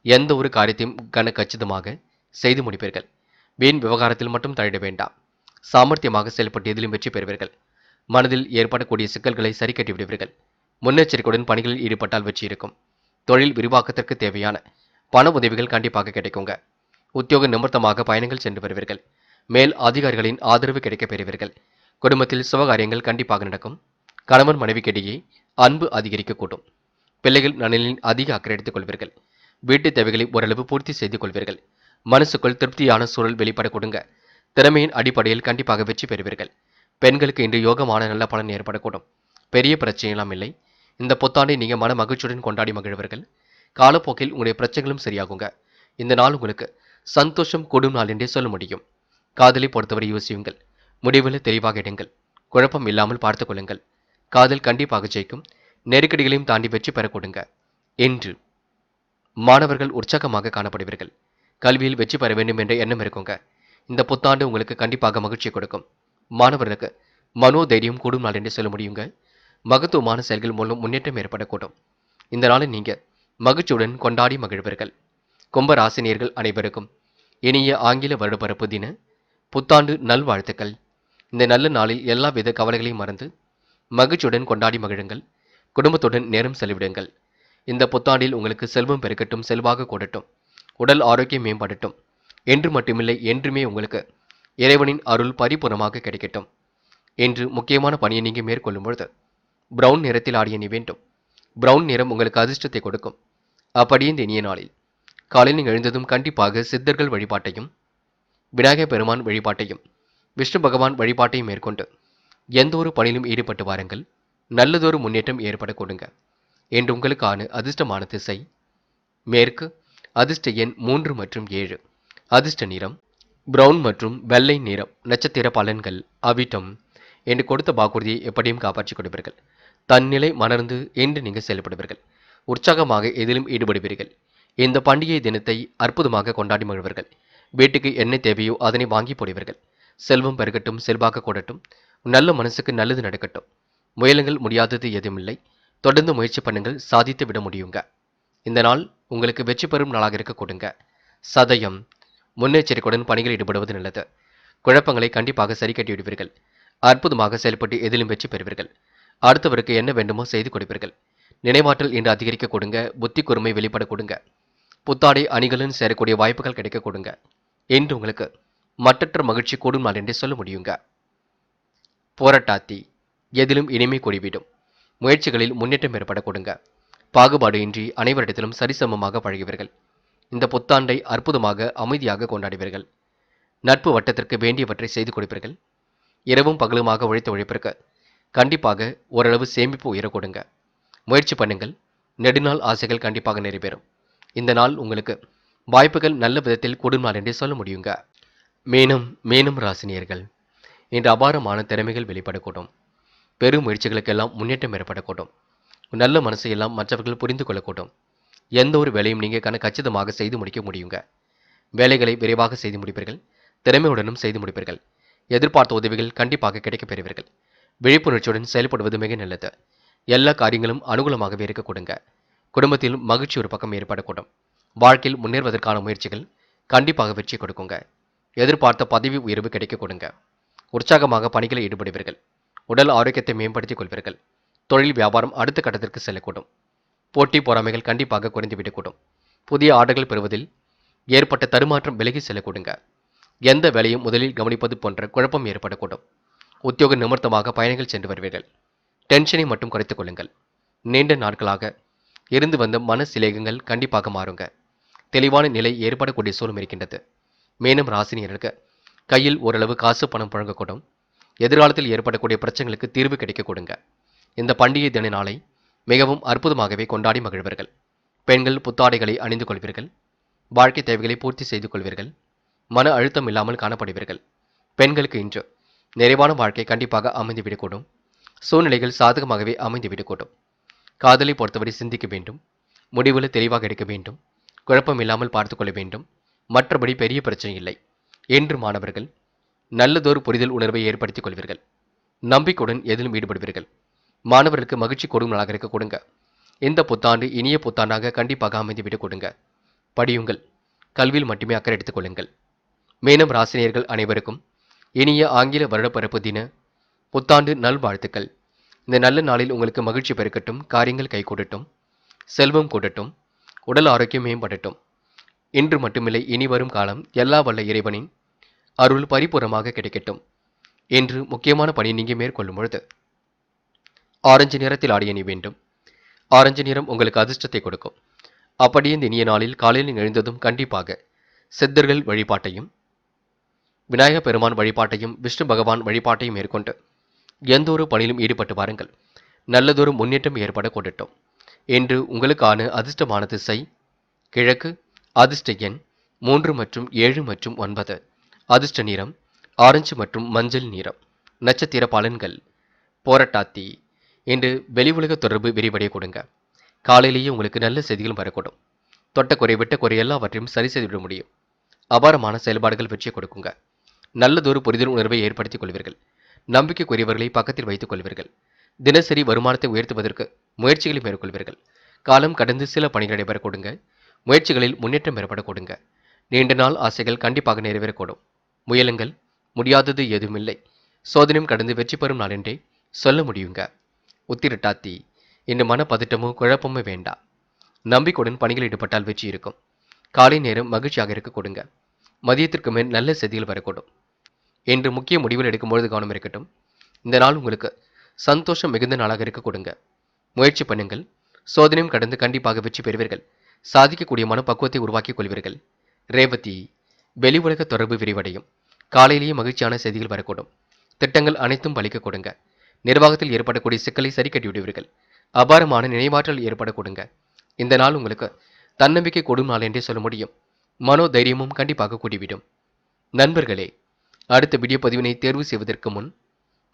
எந்த ஒரு காரியத்தையும் கச்சிதமாக செய்து முடிப்பீர்கள். வீண் விவகாரத்தில் மட்டும் தலையிட வேண்டாம். சாமர்த்தியமாக செயல்பட்டு எதிலும் வெற்றி பெறுவீர்கள். மனதில் ஏற்படக்கூடிய சிக்கல்களை சரி கட்டி விடுவீர்கள். முன்னெச்சரிக்கையுடன் பணிகளில் ஈடுபட்டால் வெற்றி இருக்கும். தொழில் விரிவாக்கத்திற்கு தேவையான பண உதவிகள் கண்டிப்பாக கிடைக்குங்க. உத்தியோக நிமித்தமாக பயணங்கள் சென்று வருவீர்கள். மேல் அதிகாரிகளின் ஆதரவு கிடைக்கப் பெறுவீர்கள். குடும்பத்தில் சுபகாரியங்கள் கண்டிப்பாக நடக்கும். கணவன் மனைவிக்கிடையே அன்பு அதிகரிக்கக்கூடும். பிள்ளைகள் நலனில் அதிக அக்கறை எடுத்துக் கொள்வீர்கள். வீட்டு தேவைகளை ஓரளவு பூர்த்தி செய்து கொள்வீர்கள். மனசுக்குள் திருப்தியான சூழல் வெளிப்பட கொடுங்க. திறமையின் அடிப்படையில் கண்டிப்பாக வெற்றி பெறுவீர்கள். பெண்களுக்கு இன்று யோகமான நல்ல பலன் ஏற்படக்கூடும். பெரிய பிரச்சனையெல்லாம் இல்லை. இந்த புத்தாண்டை நீங்க மன மகிழ்ச்சியுடன் கொண்டாடி மகிழ்வீர்கள். காலப்போக்கில் உங்களுடைய பிரச்சனைகளும் சரியாகுங்க. இந்த நாள் உங்களுக்கு சந்தோஷம் கூடும் நாள் என்றே சொல்ல முடியும். காதலை பொறுத்தவரை யோசியுங்கள். முடிவில் தெளிவாக எடுங்கள். குழப்பம் இல்லாமல் பார்த்துக் கொள்ளுங்கள். காதல் கண்டிப்பாக ஜெயிக்கும். நெருக்கடிகளையும் தாண்டி வெற்றி பெற கொடுங்க. இன்று மாணவர்கள் உற்சாகமாக காணப்படுவீர்கள். கல்வியில் வெற்றி பெற வேண்டும் என்ற எண்ணம் இருக்குங்க. இந்த புத்தாண்டு உங்களுக்கு கண்டிப்பாக மகிழ்ச்சி கொடுக்கும். மாணவர்களுக்கு மனோதைரியம் கூடும் நாள் என்று சொல்ல முடியுங்க. மகத்துவமான செயல்கள் மூலம் முன்னேற்றம் ஏற்படக்கூடும். இந்த நாளை நீங்க மகிழ்ச்சியுடன் கொண்டாடி மகிழ்வீர்கள். கும்ப ராசினியர்கள் அனைவருக்கும் இனிய ஆங்கில வருடப்பிறப்பு தின புத்தாண்டு நல்வாழ்த்துக்கள். இந்த நல்ல நாளில் எல்லா வித கவலைகளையும் மறந்து மகிழ்ச்சியுடன் கொண்டாடி மகிழுங்கள். குடும்பத்துடன் நேரம் செலவிடுங்கள். இந்த புத்தாண்டில் உங்களுக்கு செல்வம் பெருக்கட்டும், செல்வாக கூடட்டும், உடல் ஆரோக்கியம் மேம்படட்டும். என்று மட்டுமில்லை, என்றுமே உங்களுக்கு இறைவனின் அருள் பரிபூர்ணமாக கிடைக்கட்டும். என்று முக்கியமான பணியை நீங்க மேற்கொள்ளும் பொழுது பிரவுன் நிறத்தில் ஆடிய அணி வேண்டும். பிரவுன் நிறம் உங்களுக்கு அதிர்ஷ்டத்தை கொடுக்கும். அப்படியே இந்த இனிய நாளில் காலையில் நீங்கள் எழுந்ததும் கண்டிப்பாக சித்தர்கள் வழிபாட்டையும் விநாயகர் பெருமான் வழிபாட்டையும் விஷ்ணு பகவான் வழிபாட்டையும் மேற்கொண்டு எந்த ஒரு பணியிலும் ஈடுபட்டு வாருங்கள். நல்லதொரு முன்னேற்றம் ஏற்பட கொடுங்க. என்று உங்களுக்கான அதிர்ஷ்டமான திசை மேற்கு. அதிர்ஷ்ட எண் 3 மற்றும் 7. அதிர்ஷ்ட நிறம் பிரவுன் மற்றும் வெள்ளை நிறம். நட்சத்திர பலன்கள் அவிட்டம். என்று கொடுத்த வாக்குறுதியை எப்படியும் காப்பாற்றிக் கொடுப்பீர்கள். தன்னிலை மணர்ந்து என்று நீங்கள் செயல்படுவீர்கள். உற்சாகமாக எதிலும் ஈடுபடுவீர்கள். இந்த பண்டிகை தினத்தை அற்புதமாக கொண்டாடி மகிழ்வீர்கள். வீட்டுக்கு என்ன தேவையோ அதனை வாங்கி போடுவீர்கள். செல்வம் பெருகட்டும், செல்வாக்க கூடட்டும். நல்ல மனசுக்கு நல்லது நடக்கட்டும். முயலுங்கள், முடியாதது எதுவுமில்லை. தொடர்ந்து முயற்சி பண்ணுங்கள், சாதித்து விட முடியுங்க. இந்த நாள் உங்களுக்கு வெற்றி பெறும் நாளாக இருக்க கொடுங்க. சதயம். முன்னெச்சரிக்கையுடன் பணிகளில் ஈடுபடுவது நல்லது. குழப்பங்களை கண்டிப்பாக சரி கட்டி விடுவீர்கள். அற்புதமாக செயல்பட்டு எதிலும் வெற்றி பெறுவீர்கள். அடுத்தவருக்கு என்ன வேண்டுமோ செய்து கொடுப்பீர்கள். நினைவாற்றல் இன்று அதிகரிக்க கொடுங்க. புத்தி கூர்மை வெளிப்பட கொடுங்க. புத்தாடை அணிகளுடன் சேரக்கூடிய வாய்ப்புகள் கிடைக்க கொடுங்க. என்று உங்களுக்கு மற்றற்ற மகிழ்ச்சி கூடும் நாள் என்றே சொல்ல முடியுங்க. போராட்டாத்தி. எதிலும் இனிமை கூடிவிடும். முயற்சிகளில் முன்னேற்றம் ஏற்பட கொடுங்க. பாகுபாடு இன்றி அனைவரிடத்திலும் சரிசமமாக பழகுவீர்கள். இந்த புத்தாண்டை அற்புதமாக அமைதியாக கொண்டாடுவீர்கள். நட்பு வட்டத்திற்கு வேண்டியவற்றை செய்து கொடுப்பீர்கள். இரவும் பகலுமாக உழைத்த உழைப்பிற்கு கண்டிப்பாக ஓரளவு சேமிப்பு உயர கொடுங்க. முயற்சி பண்ணுங்கள். நெடுநாள் ஆசைகள் கண்டிப்பாக நிறைவேறும். இந்த நாள் உங்களுக்கு வாய்ப்புகள் நல்ல விதத்தில் கூடும் நாள் என்றே சொல்ல முடியுங்க. மேனும் ராசினியர்கள் இன்று அபாரமான திறமைகள் வெளிப்படக்கூடும். பெரும் முயற்சிகளுக்கெல்லாம் முன்னேற்றம் ஏற்படக்கூடும். நல்ல மனசை எல்லாம் மற்றவர்கள் புரிந்து கொள்ளக்கூடும். எந்த ஒரு வேலையும் நீங்க கச்சிதமாக செய்து முடிக்க முடியுங்க. வேலைகளை விரைவாக செய்து முடிப்பீர்கள். திறமையுடனும் செய்து முடிப்பீர்கள். எதிர்பார்த்த உதவிகள் கண்டிப்பாக கிடைக்கப் பெறுவீர்கள். விழிப்புணர்ச்சியுடன் செயல்படுவது மிக நல்லது. எல்லா காரியங்களும் அனுகூலமாகவே இருக்க கொடுங்க. குடும்பத்தில் மகிழ்ச்சி ஒரு பக்கம் ஏற்படக்கூடும். வாழ்க்கையில் முன்னேறுவதற்கான முயற்சிகள் கண்டிப்பாக வெற்றி கொடுக்குங்க. எதிர்பார்த்த பதவி உயர்வு கிடைக்க கொடுங்க. உற்சாகமாக பணிகளை ஈடுபடுவீர்கள். உடல் ஆரோக்கியத்தை மேம்படுத்திக் கொள்வீர்கள். தொழில் வியாபாரம் அடுத்த கட்டத்திற்கு செல்லக்கூடும். போட்டி பொறாமைகள் கண்டிப்பாக குறைந்துவிடக்கூடும். புதிய ஆர்டர்கள் பெறுவதில் ஏற்பட்ட தடுமாற்றம் விலகி செல்லக்கூடுங்க. எந்த வேலையும் முதலில் கவனிப்பது போன்ற குழப்பம் ஏற்படக்கூடும். உத்தியோக நிமித்தமாக பயணங்கள் சென்று வருவீர்கள். டென்ஷனை மட்டும் குறைத்துக் கொள்ளுங்கள். நீண்ட நாட்களாக இருந்து வந்த மனசிலேகங்கள் கண்டிப்பாக மாறுங்க. தெளிவான நிலை ஏற்படக்கூடிய சூழல் இருக்கின்றது. மேலும் ராசினியருக்கு கையில் ஓரளவு காசு பணம் புழங்கக்கூடும். எதிர்காலத்தில் ஏற்படக்கூடிய பிரச்சனைகளுக்கு தீர்வு கிடைக்க கொடுங்க. இந்த பண்டிகை தின நாளை மிகவும் அற்புதமாகவே கொண்டாடி மகிழ்வீர்கள். பெண்கள் புத்தாடைகளை அணிந்து கொள்வீர்கள். வாழ்க்கை தேவைகளை பூர்த்தி செய்து கொள்வீர்கள். மன அழுத்தம் இல்லாமல் காணப்படுவீர்கள். பெண்களுக்கு இன்று நிறைவான வாழ்க்கை கண்டிப்பாக அமைந்துவிடக்கூடும். சூழ்நிலைகள் சாதகமாகவே அமைந்துவிடக்கூடும். காதலை பொறுத்தவரை சிந்திக்க வேண்டும். முடிவுகளை தெளிவாக எடுக்க வேண்டும். குழப்பம் இல்லாமல் பார்த்துக் கொள்ள வேண்டும். மற்றபடி பெரிய பிரச்சனை இல்லை. என்று மாணவர்கள் நல்லதொரு புரிதல் உணர்வை ஏற்படுத்திக் கொள்வீர்கள். நம்பிக்கையுடன் எதிலும் ஈடுபடுவீர்கள். மாணவர்களுக்கு மகிழ்ச்சி கொடும் நாளாக இருக்க கொடுங்க. இந்த புத்தாண்டு இனிய புத்தாண்டாக கண்டிப்பாக அமைந்துவிடக் கொடுங்க. படியுங்கள். கல்வியில் மட்டுமே அக்கறை எடுத்துக் கொள்ளுங்கள். மேலும் ராசினியர்கள் அனைவருக்கும் இனிய ஆங்கில வருடப்பிறப்பு தின புத்தாண்டு நல்வாழ்த்துக்கள். இந்த நல்ல நாளில் உங்களுக்கு மகிழ்ச்சி பெருக்கட்டும். காரியங்கள் கைகூடட்டும். செல்வம் கூடட்டும். உடல் ஆரோக்கியம் மேம்படட்டும். இன்று மட்டுமில்லை, இனி வரும் காலம் எல்லா வல்ல இறைவனின் அருள் பரிபூர்ணமாக கிடைக்கட்டும். என்று முக்கியமான பணி நீங்க மேற்கொள்ளும் பொழுது ஆரஞ்சு நிறத்தில் ஆடை அணி வேண்டும். ஆரஞ்சு நிறம் உங்களுக்கு அதிர்ஷ்டத்தை கொடுக்கும். அப்படியே இந்த இனிய நாளில் காலையில் எழுந்ததும் கண்டிப்பாக சித்தர்கள் வழிபாட்டையும் விநாயகப் பெருமான் வழிபாட்டையும் விஷ்ணு பகவான் வழிபாட்டையும் மேற்கொண்டு எந்த ஒரு பணியிலும் ஈடுபட்டு வாருங்கள். நல்லதொரு முன்னேற்றம் ஏற்பட கொண்டட்டும். இன்று உங்களுக்கான அதிர்ஷ்டமான திசை கிழக்கு. அதிர்ஷ்ட எண் 3 மற்றும் 7 மற்றும் 9. அதிர்ஷ்ட நிறம் ஆரஞ்சு மற்றும் மஞ்சள் நிறம். நட்சத்திர பலன்கள் போராட்டாத்தி. இன்று வெளி உலக தொடர்பு விரிவடைய கொடுங்க. காலையிலேயே உங்களுக்கு நல்ல செய்திகளும் வரக்கூடும். தொட்ட குறை விட்ட குறை எல்லாவற்றையும் சரி செய்துவிட முடியும். அபாரமான செயல்பாடுகள் வெற்றியை கொடுக்குங்க. நல்லதொரு புரிதல் உணர்வை ஏற்படுத்திக் கொள்வீர்கள். நம்பிக்கைக்குரியவர்களை பக்கத்தில் வைத்துக் கொள்வீர்கள். தினசரி வருமானத்தை உயர்த்துவதற்கு முயற்சிகளை மேற்கொள்வீர்கள். காலம் கடந்து சில பணிகள் நடைபெற கொடுங்க. முயற்சிகளில் முன்னேற்றம் ஏற்பட கொடுங்க. நீண்ட நாள் ஆசைகள் கண்டிப்பாக நிறைவேறக்கூடும். முயலுங்கள். முடியாதது எதுவுமில்லை. சோதனையும் கடந்து வெற்றி பெறும் நாள் என்றே சொல்ல முடியுங்க. உத்திரட்டாத்தி. இன்று மன பதட்டமோ குழப்பமோ வேண்டாம். நம்பிக்கையுடன் பணிகள் ஈடுபட்டால் வெற்றி இருக்கும். காலை நேரம் மகிழ்ச்சியாக இருக்க கொடுங்க. மதியத்திற்கு மேல் நல்ல செய்திகள் வரக்கூடும். என்று முக்கிய முடிவுகள் எடுக்கும்பொழுது கவனம் இருக்கட்டும். இந்த நாள் உங்களுக்கு சந்தோஷம் மிகுந்த நாளாக இருக்க கொடுங்க. முயற்சி பண்ணுங்கள். சோதனையும் கடந்து கண்டிப்பாக வெற்றி பெறுவீர்கள். சாதிக்கக்கூடிய மனப்பக்குவத்தை உருவாக்கிக் கொள்வீர்கள். ரேவதி. வெளி உலக தொடர்பு விரிவடையும். காலையிலேயே மகிழ்ச்சியான செய்திகள் வரக்கூடும். திட்டங்கள் அனைத்தும் பலிக்க கொடுங்க. நிர்வாகத்தில் ஏற்படக்கூடிய சிக்கலை சரி கட்டி விடுவீர்கள். அபாரமான நினைவாற்றல் ஏற்பட கொடுங்க. இந்த நாள் உங்களுக்கு தன்னம்பிக்கை கொடும் நாள் என்றே சொல்ல முடியும். மனோ தைரியமும் கண்டிப்பாக கூடிவிடும். நண்பர்களே, அடுத்த வீடியோ பதிவினை தேர்வு செய்வதற்கு முன்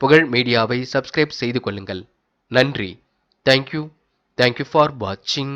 புகழ் மீடியாவை சப்ஸ்கிரைப் செய்து கொள்ளுங்கள். நன்றி. தேங்க்யூ ஃபார் வாட்சிங்.